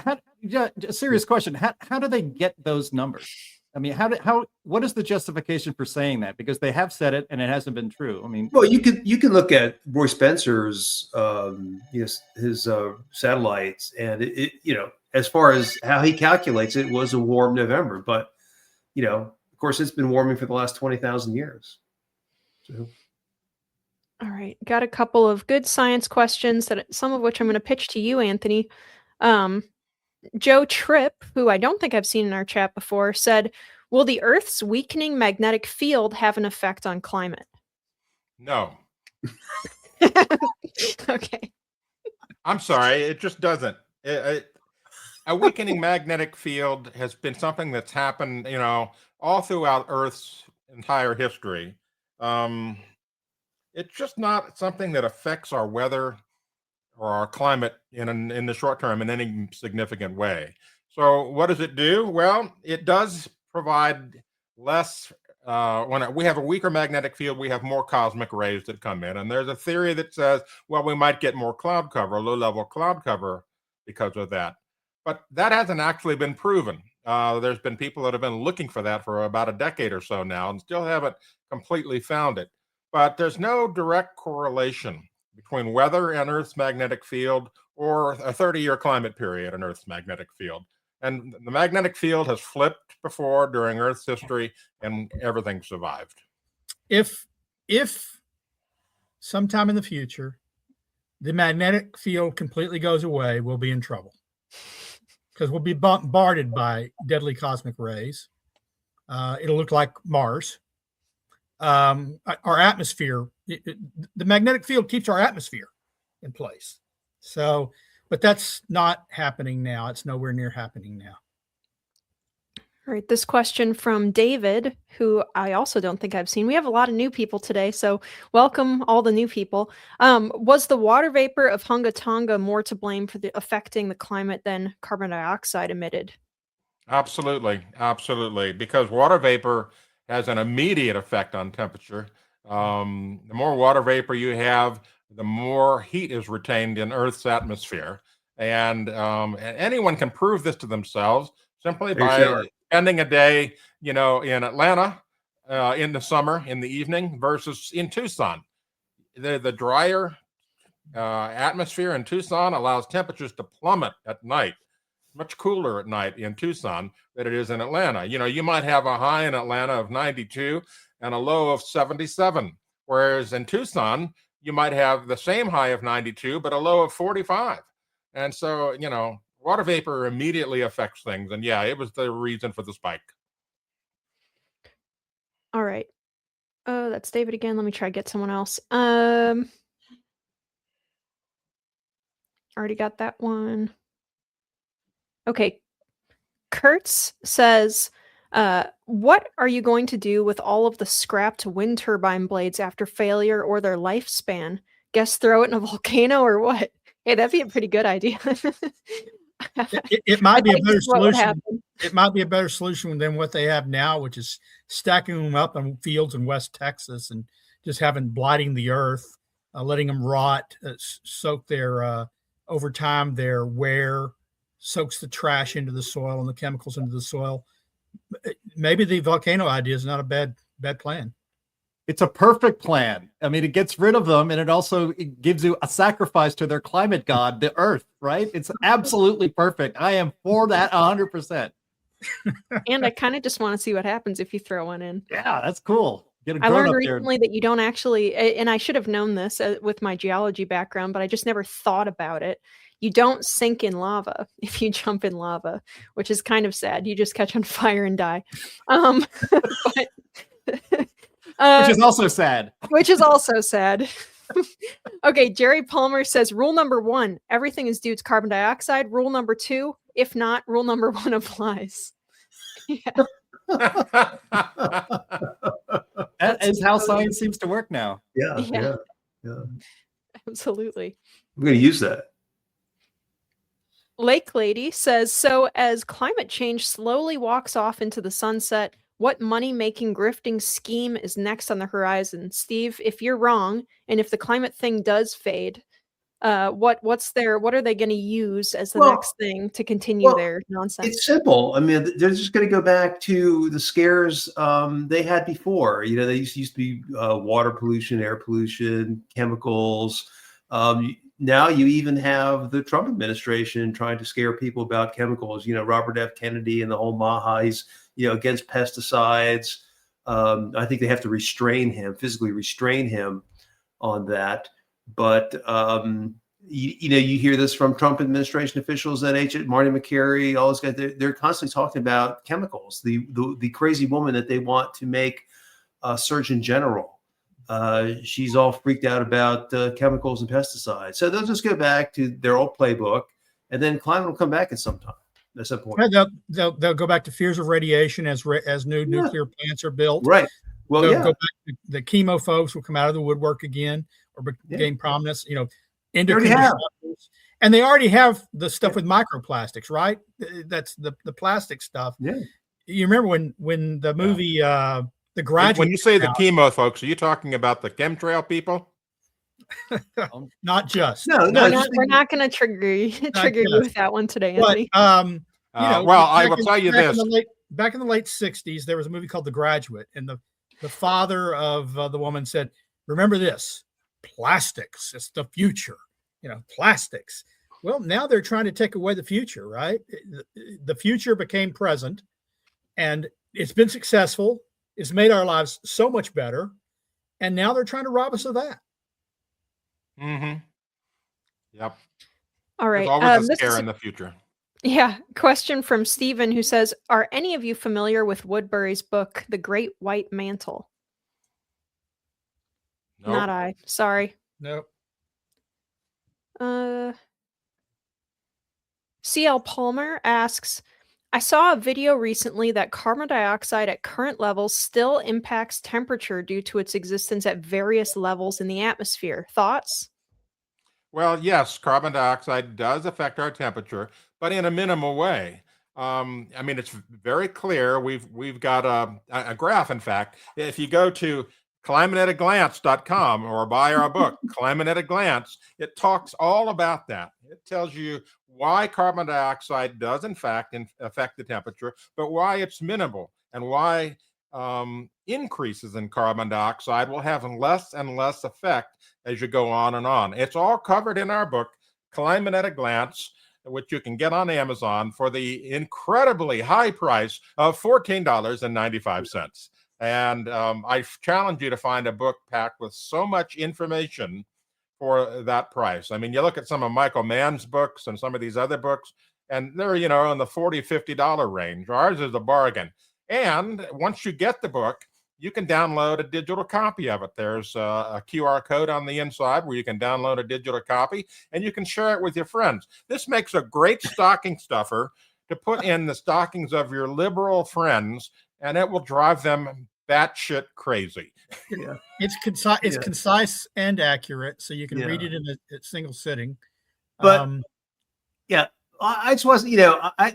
A serious question. How do they get those numbers? I mean, what is the justification for saying that? Because they have said it and it hasn't been true. I mean, well, you can look at Roy Spencer's his satellites, and it as far as how he calculates it was a warm November, but of course it's been warming for the last 20,000 years. So. All right, got a couple of good science questions some of which I'm going to pitch to you, Anthony. Joe Tripp, who I don't think I've seen in our chat before, said, "Will the Earth's weakening magnetic field have an effect on climate?" No. Okay. I'm sorry, it just doesn't. A weakening magnetic field has been something that's happened, all throughout Earth's entire history. It's just not something that affects our weather or our climate in the short term in any significant way. So what does it do? Well, it does provide less. When we have a weaker magnetic field, we have more cosmic rays that come in. And there's a theory that says, well, we might get more cloud cover, low-level cloud cover because of that. But that hasn't actually been proven. There's been people that have been looking for that for about a decade or so now and still haven't completely found it. But there's no direct correlation between weather and Earth's magnetic field or a 30-year climate period in Earth's magnetic field. And the magnetic field has flipped before during Earth's history, and everything survived. If sometime in the future the magnetic field completely goes away, we'll be in trouble because we'll be bombarded by deadly cosmic rays. It'll look like Mars. Our atmosphere, the magnetic field keeps our atmosphere in place. So, but that's not happening now. It's nowhere near happening now. All right, this question from David, who I also don't think I've seen. We have a lot of new people today, so welcome all the new people. Was the water vapor of Hunga Tonga more to blame for affecting the climate than carbon dioxide emitted? Absolutely, because water vapor has an immediate effect on temperature. The more water vapor you have, the more heat is retained in Earth's atmosphere. And anyone can prove this to themselves simply by spending a day, in Atlanta in the summer, in the evening, versus in Tucson. The drier atmosphere in Tucson allows temperatures to plummet at night. Much cooler at night in Tucson than it is in Atlanta. You might have a high in Atlanta of 92 and a low of 77, whereas in Tucson, you might have the same high of 92, but a low of 45. And so, water vapor immediately affects things. And yeah, it was the reason for the spike. All right. Oh, that's David again. Let me try to get someone else. Already got that one. Okay. Kurtz says, what are you going to do with all of the scrapped wind turbine blades after failure or their lifespan? Guess throw it in a volcano or what? Hey, that'd be a pretty good idea. It might be a better solution. It might be a better solution than what they have now, which is stacking them up in fields in West Texas and just blighting the earth, letting them rot, soak their over time. Their wear soaks the trash into the soil and the chemicals into the soil. Maybe the volcano idea is not a bad plan. It's a perfect plan. I mean, it gets rid of them, and it gives you a sacrifice to their climate god, the Earth, right? It's absolutely perfect. I am for that 100%. And I kind of just want to see what happens if you throw one in. Yeah, that's cool. I learned recently that you don't actually, and I should have known this with my geology background, but I just never thought about it. You don't sink in lava if you jump in lava, which is kind of sad. You just catch on fire and die. Which is also sad. Which is also sad. Okay, Jerry Palmer says, rule number 1, everything is due to carbon dioxide. Rule number 2, if not, rule number 1 applies. Yeah. That is how science seems to work now. Yeah. Absolutely. I'm going to use that. Lake Lady says, so as climate change slowly walks off into the sunset, what money-making grifting scheme is next on the horizon? Steve, if you're wrong, and if the climate thing does fade, what are they going to use as the next thing to continue their nonsense? It's simple. I mean, they're just going to go back to the scares they had before. They used to be water pollution, air pollution, chemicals. Now you even have the Trump administration trying to scare people about chemicals. Robert F. Kennedy and the whole Mahais, against pesticides. I think they have to physically restrain him on that. But, you hear this from Trump administration officials at Marty McCary, all those guys, they're constantly talking about chemicals, the crazy woman that they want to make Surgeon General. She's all freaked out about chemicals and pesticides. So they'll just go back to their old playbook, and then climate will come back at some time. At some point. They'll go back to fears of radiation as new nuclear plants are built. Right. Well, go back to the chemo folks will come out of the woodwork again or gain prominence. Endocrine disruptors. And they already have the stuff with microplastics, right? That's the plastic stuff. Yeah. You remember when the movie The Graduate. When you say the chemo folks, are you talking about the chemtrail people? Not just. We're not going to trigger you with that one today, Anthony. But, I will tell you this. Back in the late 60s, there was a movie called The Graduate, and the father of the woman said, remember this, plastics, it's the future, plastics. Well, now they're trying to take away the future, right? The future became present, and it's been successful. It's made our lives so much better, and now they're trying to rob us of that. Mm-hmm. Yep. All right. There's always a scare in the future. Yeah. Question from Stephen, who says, are any of you familiar with Woodbury's book, The Great White Mantle? Nope. Not I. Sorry. Nope. CL Palmer asks, I saw a video recently that carbon dioxide at current levels still impacts temperature due to its existence at various levels in the atmosphere. Thoughts? Well, yes, carbon dioxide does affect our temperature, but in a minimal way. It's very clear. We've got a graph, in fact. If you go to climateataglance.com, or buy our book, Climate at a Glance. It talks all about that. It tells you why carbon dioxide does, in fact, affect the temperature, but why it's minimal, and why increases in carbon dioxide will have less and less effect as you go on and on. It's all covered in our book, Climate at a Glance, which you can get on Amazon for the incredibly high price of $14.95. And I challenge you to find a book packed with so much information for that price. I mean, you look at some of Michael Mann's books and some of these other books, and they're, in the $40, $50 range. Ours is a bargain. And once you get the book, you can download a digital copy of it. There's a QR code on the inside where you can download a digital copy, and you can share it with your friends. This makes a great stocking stuffer to put in the stockings of your liberal friends, and it will drive them batshit crazy. Yeah. It's concise. It's concise and accurate, so you can read it in a single sitting. But I just wasn't.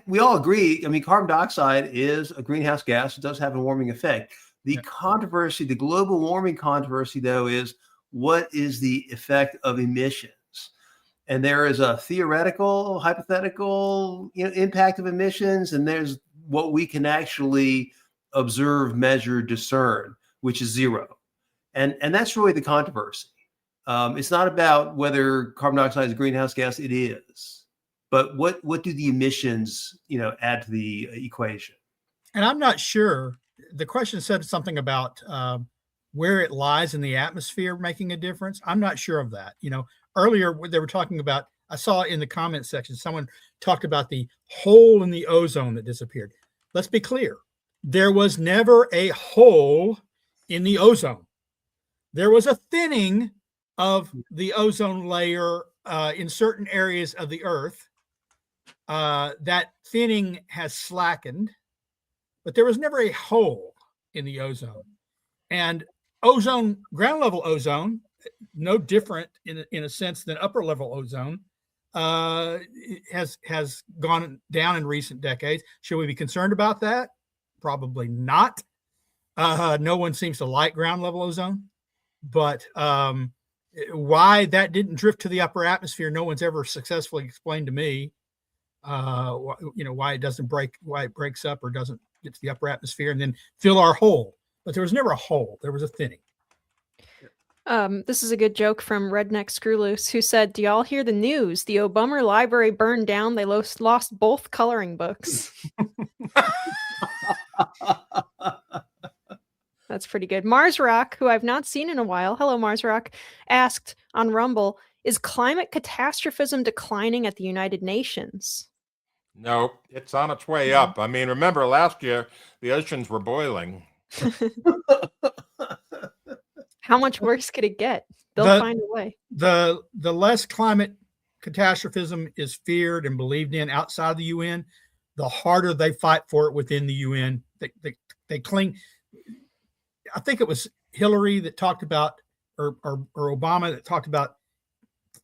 We all agree. I mean, carbon dioxide is a greenhouse gas. It does have a warming effect. The controversy, the global warming controversy, though, is what is the effect of emissions? And there is a theoretical, hypothetical, impact of emissions, and there's what we can actually observe, measure, discern, which is zero. And that's really the controversy. It's not about whether carbon dioxide is a greenhouse gas. It is. But what do the emissions, add to the equation? And I'm not sure. The question said something about where it lies in the atmosphere making a difference. I'm not sure of that. Earlier they were talking about, I saw in the comment section, someone talked about the hole in the ozone that disappeared. Let's be clear. There was never a hole in the ozone. There was a thinning of the ozone layer in certain areas of the Earth. That thinning has slackened, but there was never a hole in the ozone. And ozone, ground level ozone, no different in a sense than upper level ozone, has gone down in recent decades. Should we be concerned about that? Probably not. No one seems to like ground level ozone, but why that didn't drift to the upper atmosphere, no one's ever successfully explained to me. Why it doesn't break, why it breaks up or doesn't get to the upper atmosphere and then fill our hole. But there was never a hole. There was a thinning. This is a good joke from Redneck Screwloose, who said, "Do y'all hear the news? The Obama library burned down. They lost both coloring books." That's pretty good. Mars Rock, who I've not seen in a while, hello Mars Rock, asked on Rumble, "Is climate catastrophism declining at the United Nations?" No, it's on its way up. I mean, remember last year, the oceans were boiling. How much worse could it get? They'll find a way. The less climate catastrophism is feared and believed in outside the UN, the harder they fight for it within the UN. They cling. I think it was Hillary that talked about, or Obama that talked about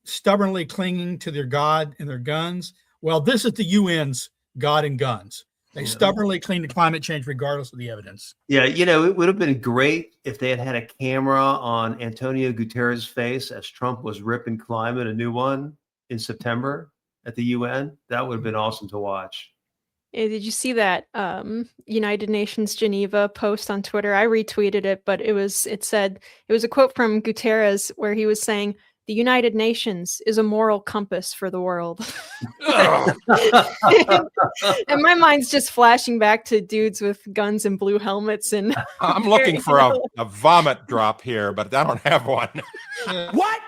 stubbornly clinging to their God and their guns. Well, this is the UN's God and guns. They stubbornly cling to climate change regardless of the evidence. Yeah, it would have been great if they had had a camera on Antonio Guterres' face as Trump was ripping climate a new one in September at the UN. That would have been awesome to watch. Did you see that United Nations Geneva post on Twitter? I retweeted it, but it was a quote from Guterres where he was saying, "The United Nations is a moral compass for the world." And my mind's just flashing back to dudes with guns and blue helmets. And I'm looking for a vomit drop here, but I don't have one. What?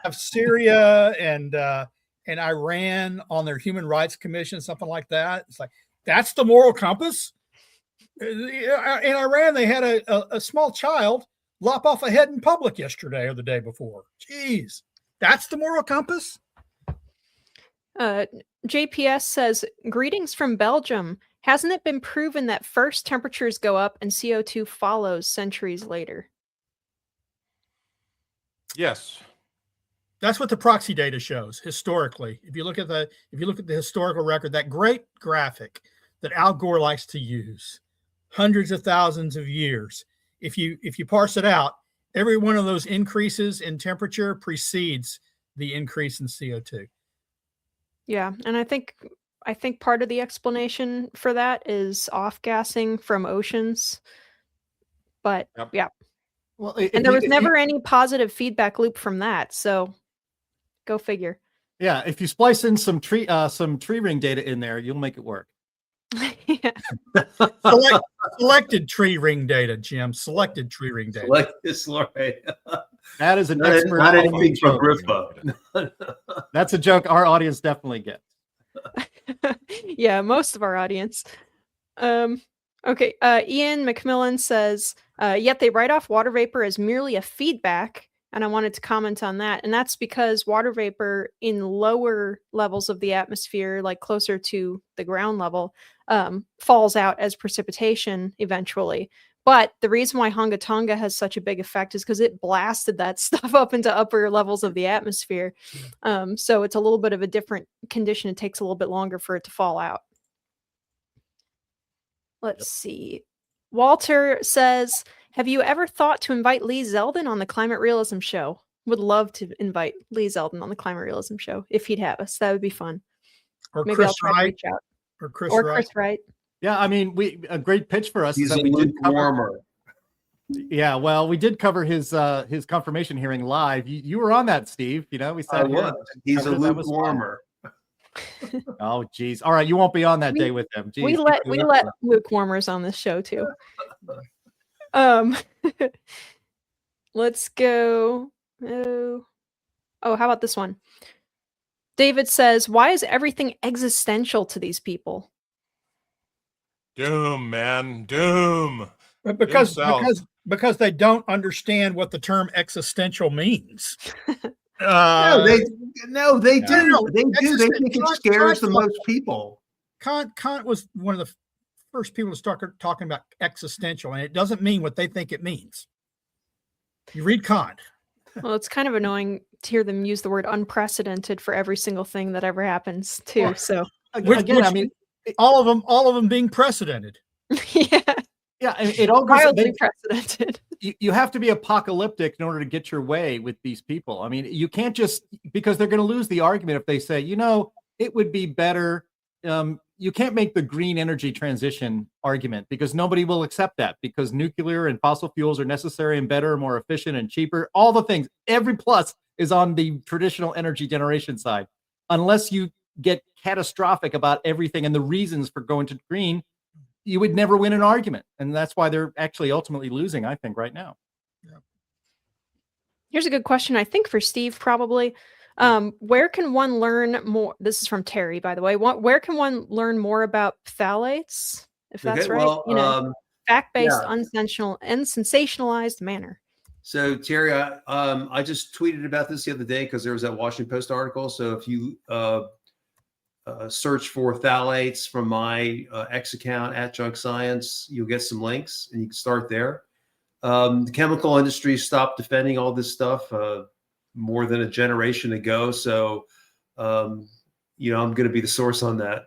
Have Syria and Iran on their Human Rights Commission, something like that. It's like, that's the moral compass? In Iran, they had a small child lop off a head in public yesterday or the day before. Jeez, that's the moral compass? JPS says, "Greetings from Belgium. Hasn't it been proven that first temperatures go up and CO2 follows centuries later?" Yes. That's what the proxy data shows historically. If you look at the historical record, that great graphic that Al Gore likes to use, hundreds of thousands of years, if you parse it out, every one of those increases in temperature precedes the increase in CO2. Yeah, and I think part of the explanation for that is off-gassing from oceans. But Yep. yeah. Well, And there was never any positive feedback loop from that. So go figure. Yeah, if you splice in some tree ring data in there, you'll make it work. Yeah. Selected tree ring data, Jim. Selected tree ring data. Like this, Lori. That is an Not, expert. not anything from joke. Griffo. That's a joke our audience definitely gets. Yeah, most of our audience. Okay. Ian McMillan says, yet they write off water vapor as merely a feedback. And I wanted to comment on that. And that's because water vapor in lower levels of the atmosphere, like closer to the ground level, falls out as precipitation eventually. But the reason why Honga Tonga has such a big effect is because it blasted that stuff up into upper levels of the atmosphere. So it's a little bit of a different condition. It takes a little bit longer for it to fall out. Let's see. Walter says, have you ever thought to invite Lee Zeldin on the Climate Realism show? Would love to invite Lee Zeldin on the Climate Realism show if he'd have us. That would be fun. Or Maybe Chris I'll try to Wright. reach out. Or Chris Or Wright. Chris Wright. Yeah, I mean, a great pitch for us. He's is a that we did cover, lukewarmer. Yeah, well, we did cover his confirmation hearing live. You were on that, Steve. You know, we I said was. He's a lukewarmer. Oh, geez. All right, you won't be on that day with him. Jeez, We let lukewarmers on this show too. Let's go. Oh, how about this one? David says, why is everything existential to these people? Doom, man. Doom. But because Themselves. because they don't understand what the term existential means. No, they do. They do. They think it Kant- scares the Kant- most people. Kant was one of the first people to start talking about existential, and it doesn't mean what they think it means. You read Kant. Well, it's kind of annoying to hear them use the word unprecedented for every single thing that ever happens too. So again, I mean, all of them being precedented. yeah. Yeah, it all goes. Wildly precedented. You have to be apocalyptic in order to get your way with these people. I mean, you can't just, because they're going to lose the argument if they say, it would be better. You can't make the green energy transition argument because nobody will accept that, because nuclear and fossil fuels are necessary and better, more efficient and cheaper. All the things, every plus is on the traditional energy generation side. Unless you get catastrophic about everything and the reasons for going to green, you would never win an argument. And that's why they're actually ultimately losing, I think, right now. Yeah. Here's a good question, I think, for Steve, probably. Where can one learn more? This is from Terry, by the way. Where can one learn more about phthalates? If that's right, well, fact-based, yeah. unsensationalized manner. So Terry, I just tweeted about this the other day because there was that Washington Post article. So if you search for phthalates from my X account at Junk Science, you'll get some links and you can start there. The chemical industry stopped defending all this stuff more than a generation ago. So, I'm going to be the source on that.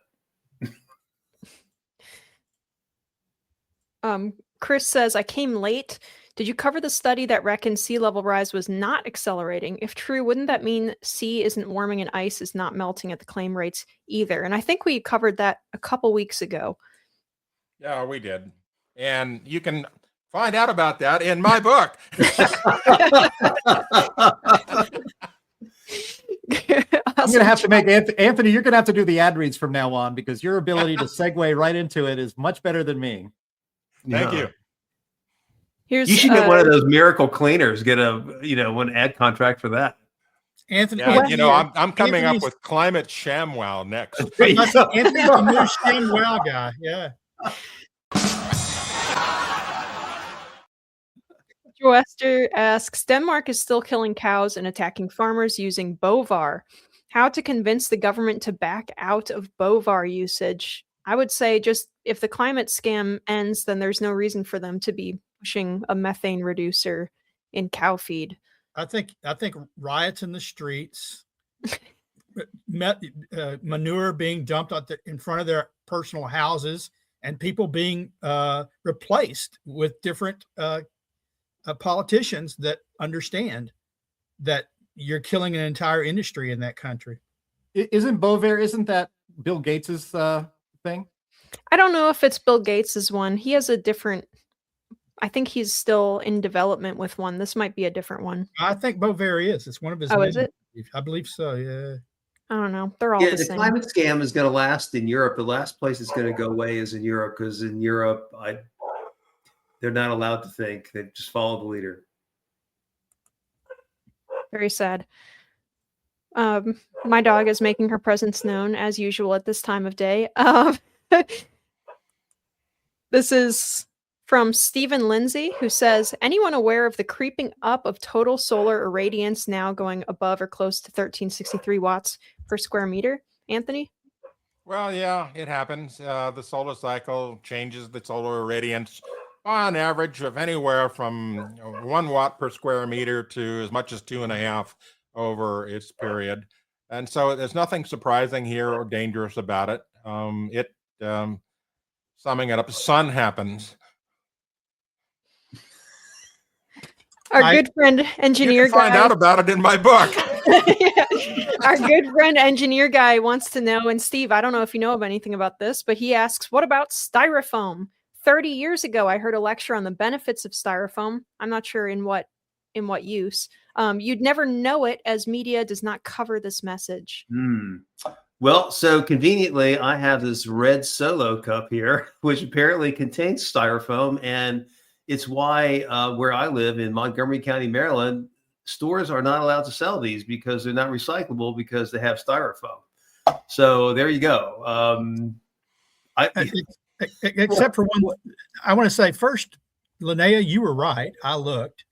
Chris says, I came late. Did you cover the study that reckoned sea level rise was not accelerating? If true, wouldn't that mean sea isn't warming and ice is not melting at the claim rates either? And I think we covered that a couple weeks ago. Yeah, we did. And you can find out about that in my book. I'm going to have to make Anthony, you're going to have to do the ad reads from now on, because your ability to segue right into it is much better than me. Thank you. You should get one of those miracle cleaners, get one ad contract for that. Anthony, yeah, I'm coming up with Climate ShamWow next. Anthony's the new ShamWow guy. Yeah. Joe Esther asks, Denmark is still killing cows and attacking farmers using Bovar. How to convince the government to back out of Bovar usage? I would say just if the climate scam ends, then there's no reason for them to be pushing a methane reducer in cow feed. I think riots in the streets, manure being dumped in front of their personal houses, and people being replaced with different politicians that understand that you're killing an entire industry in that country. Isn't that Bill Gates's thing? I don't know if it's Bill Gates's one. He has a different. I think he's still in development with one. This might be a different one. I think Bovair is. It's one of his. Oh, is it? I believe so. Yeah. I don't know. They're all Yeah, the the same. climate scam is going to last in Europe. The last place it's going to go away is in Europe, because in Europe, they're not allowed to think. They just follow the leader. Very sad. My dog is making her presence known as usual at this time of day. This is from Stephen Lindsay, who says, anyone aware of the creeping up of total solar irradiance now going above or close to 1363 watts per square meter? Anthony? Well, yeah, it happens. The solar cycle changes the solar irradiance on average of anywhere from 1 watt per square meter to as much as 2.5 over its period. And so there's nothing surprising here or dangerous about it. Summing it up, sun happens. Our good friend engineer you can find guy. out about it in my book. Our good friend engineer guy wants to know, and Steve, I don't know if you know of anything about this, but he asks, what about styrofoam? 30 years ago, I heard a lecture on the benefits of styrofoam. I'm not sure in what use. You'd never know it, as media does not cover this message. Well, so conveniently, I have this red Solo cup here, which apparently contains styrofoam, and it's why where I live in Montgomery County, Maryland, stores are not allowed to sell these because they're not recyclable because they have styrofoam. So there you go. Except for one, I want to say first, Linnea, you were right. I looked.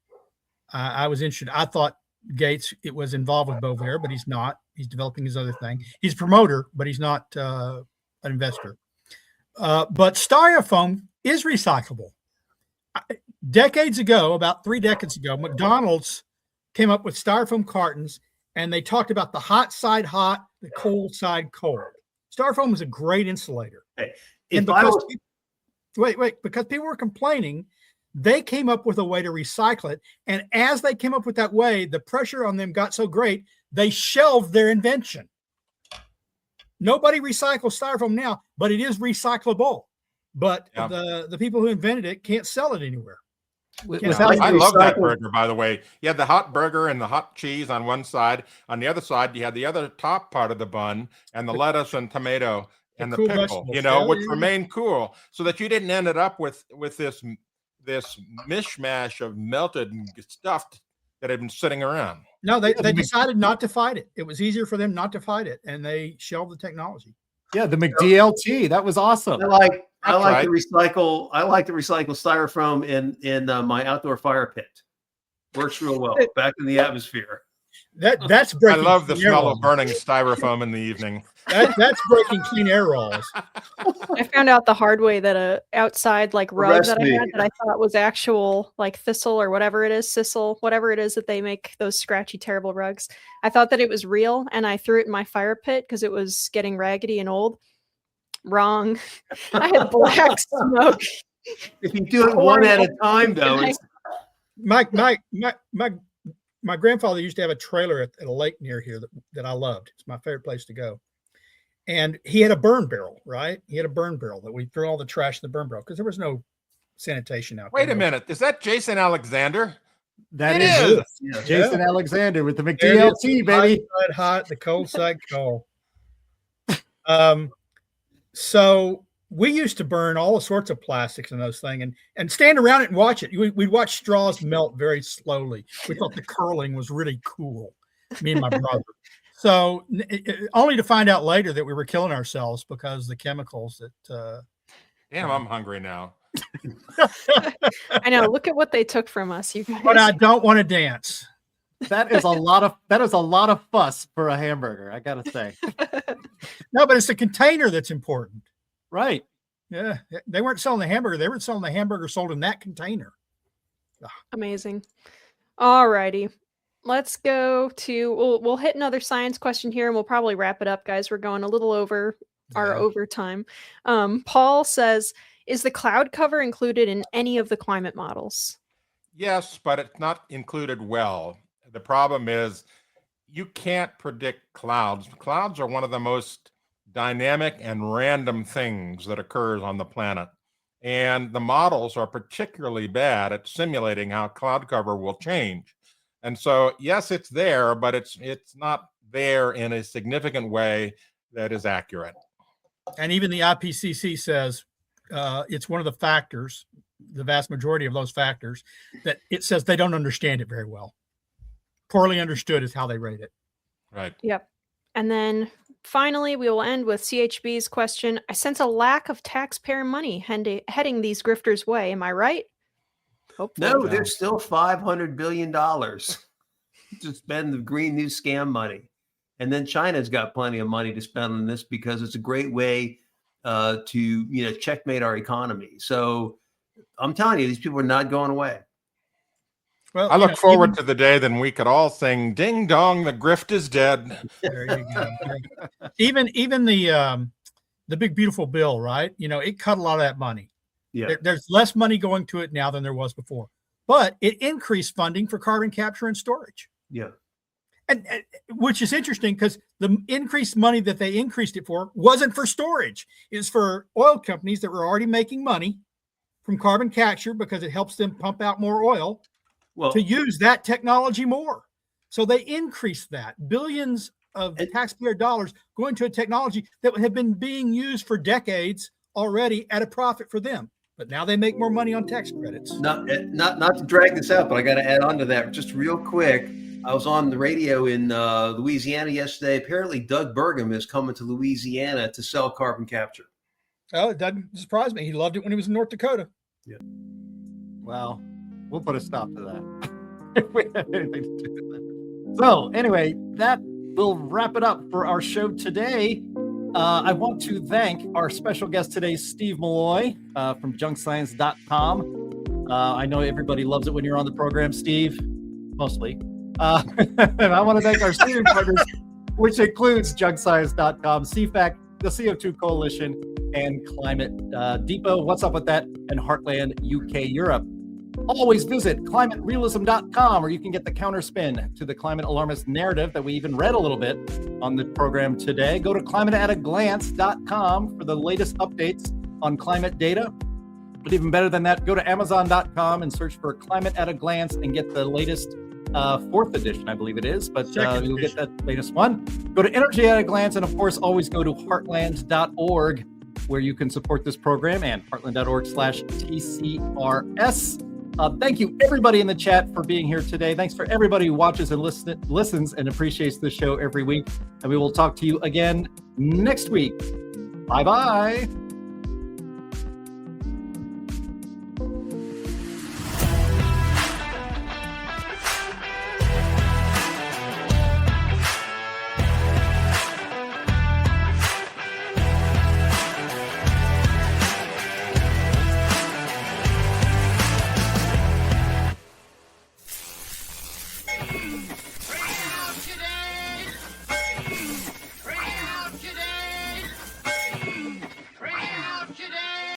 I was interested. I thought Gates was involved with Bovair, but he's not. He's developing his other thing. He's a promoter, but he's not an investor. But styrofoam is recyclable. Decades ago, about 3 decades ago, McDonald's came up with styrofoam cartons, and they talked about the hot side hot, the cold side cold. Styrofoam is a great insulator. Hey, because people were complaining, they came up with a way to recycle it. And as they came up with that way, the pressure on them got so great, they shelved their invention. Nobody recycles styrofoam now, but it is recyclable. But the people who invented it can't sell it anywhere. I love that burger, by the way. You had the hot burger and the hot cheese on one side. On the other side, you had the other top part of the bun and the lettuce and tomato and the pickle, which remained cool, so that you didn't end it up with this mishmash of melted stuff that had been sitting around. No, they decided not to fight it. It was easier for them not to fight it, and they shelved the technology. Yeah, the McDLT, that was awesome. I like to recycle styrofoam in my outdoor fire pit. Works real well. Back in the atmosphere. That's breaking. I love the smell of burning styrofoam in the evening. That's breaking clean air laws. I found out the hard way that a outside rug that I had that I thought was actual thistle or whatever it is, sisal, whatever it is that they make those scratchy, terrible rugs. I thought that it was real, and I threw it in my fire pit because it was getting raggedy and old. Wrong. I had black smoke. If you do it one at a time, though, it's... My grandfather used to have a trailer at a lake near here that I loved. It's my favorite place to go. And he had a burn barrel, right? He had a burn barrel that we threw all the trash in the burn barrel because there was no sanitation out there. Wait a minute. Is that Jason Alexander? That is Jason Alexander with the McDLT, baby. Hot side hot, the cold side cold. So we used to burn all sorts of plastics in those things and stand around it and watch it. We'd watch straws melt very slowly. We thought the curling was really cool, me and my brother. So only to find out later that we were killing ourselves because the chemicals that... Damn, I'm hungry now. I know. Look at what they took from us, you guys. But I don't want to dance. That is a lot of fuss for a hamburger, I gotta say. No, but it's the container that's important. Right. Yeah. They weren't selling the hamburger. They were selling the hamburger sold in that container. Amazing. All righty. Let's go to, we'll hit another science question here and we'll probably wrap it up, guys. We're going a little over our overtime. Paul says, is the cloud cover included in any of the climate models? Yes, but it's not included well. The problem is you can't predict clouds. Clouds are one of the most dynamic and random things that occurs on the planet. And the models are particularly bad at simulating how cloud cover will change. And so, yes, it's there, but it's not there in a significant way that is accurate. And even the IPCC says it's one of the factors, the vast majority of those factors, that it says they don't understand it very well. Poorly understood is how they rate it. Right. Yep. And then finally, we will end with CHB's question. I sense a lack of taxpayer money heading these grifters' way. Am I right? Hopefully. No, there's still $500 billion to spend the Green New Scam money. And then China's got plenty of money to spend on this because it's a great way to checkmate our economy. So I'm telling you, these people are not going away. Well, I look forward to the day then we could all sing "Ding Dong, the grift is dead." There you go. even the big beautiful bill, right? It cut a lot of that money. Yeah. There's less money going to it now than there was before, but it increased funding for carbon capture and storage. Yeah. And which is interesting because the increased money that they increased it for wasn't for storage. It's for oil companies that were already making money from carbon capture because it helps them pump out more oil to use that technology more. So they increased that. Billions of taxpayer dollars going to a technology that had been being used for decades already at a profit for them. But now they make more money on tax credits. Not to drag this out, but I got to add on to that just real quick. I was on the radio in Louisiana yesterday. Apparently, Doug Burgum is coming to Louisiana to sell carbon capture. Oh, it doesn't surprise me. He loved it when he was in North Dakota. Yeah. Well, we'll put a stop to that. If we have anything to do with that. So, anyway, that will wrap it up for our show today. I want to thank our special guest today, Steve Malloy from junkscience.com. I know everybody loves it when you're on the program, Steve, mostly. And I want to thank our senior partners, which includes junkscience.com, CFAC, the CO2 Coalition, and Climate Depot. What's up with that? And Heartland UK Europe. Always visit climaterealism.com, where you can get the counterspin to the climate alarmist narrative that we even read a little bit on the program today. Go to climateataglance.com for the latest updates on climate data. But even better than that, go to amazon.com and search for Climate at a Glance and get the latest 4th edition, I believe it is, but you'll get that latest one. Go to Energy at a Glance, and of course, always go to heartland.org, where you can support this program, and heartland.org/TCRS. Thank you, everybody in the chat, for being here today. Thanks for everybody who watches and listens and appreciates the show every week. And we will talk to you again next week. Bye-bye.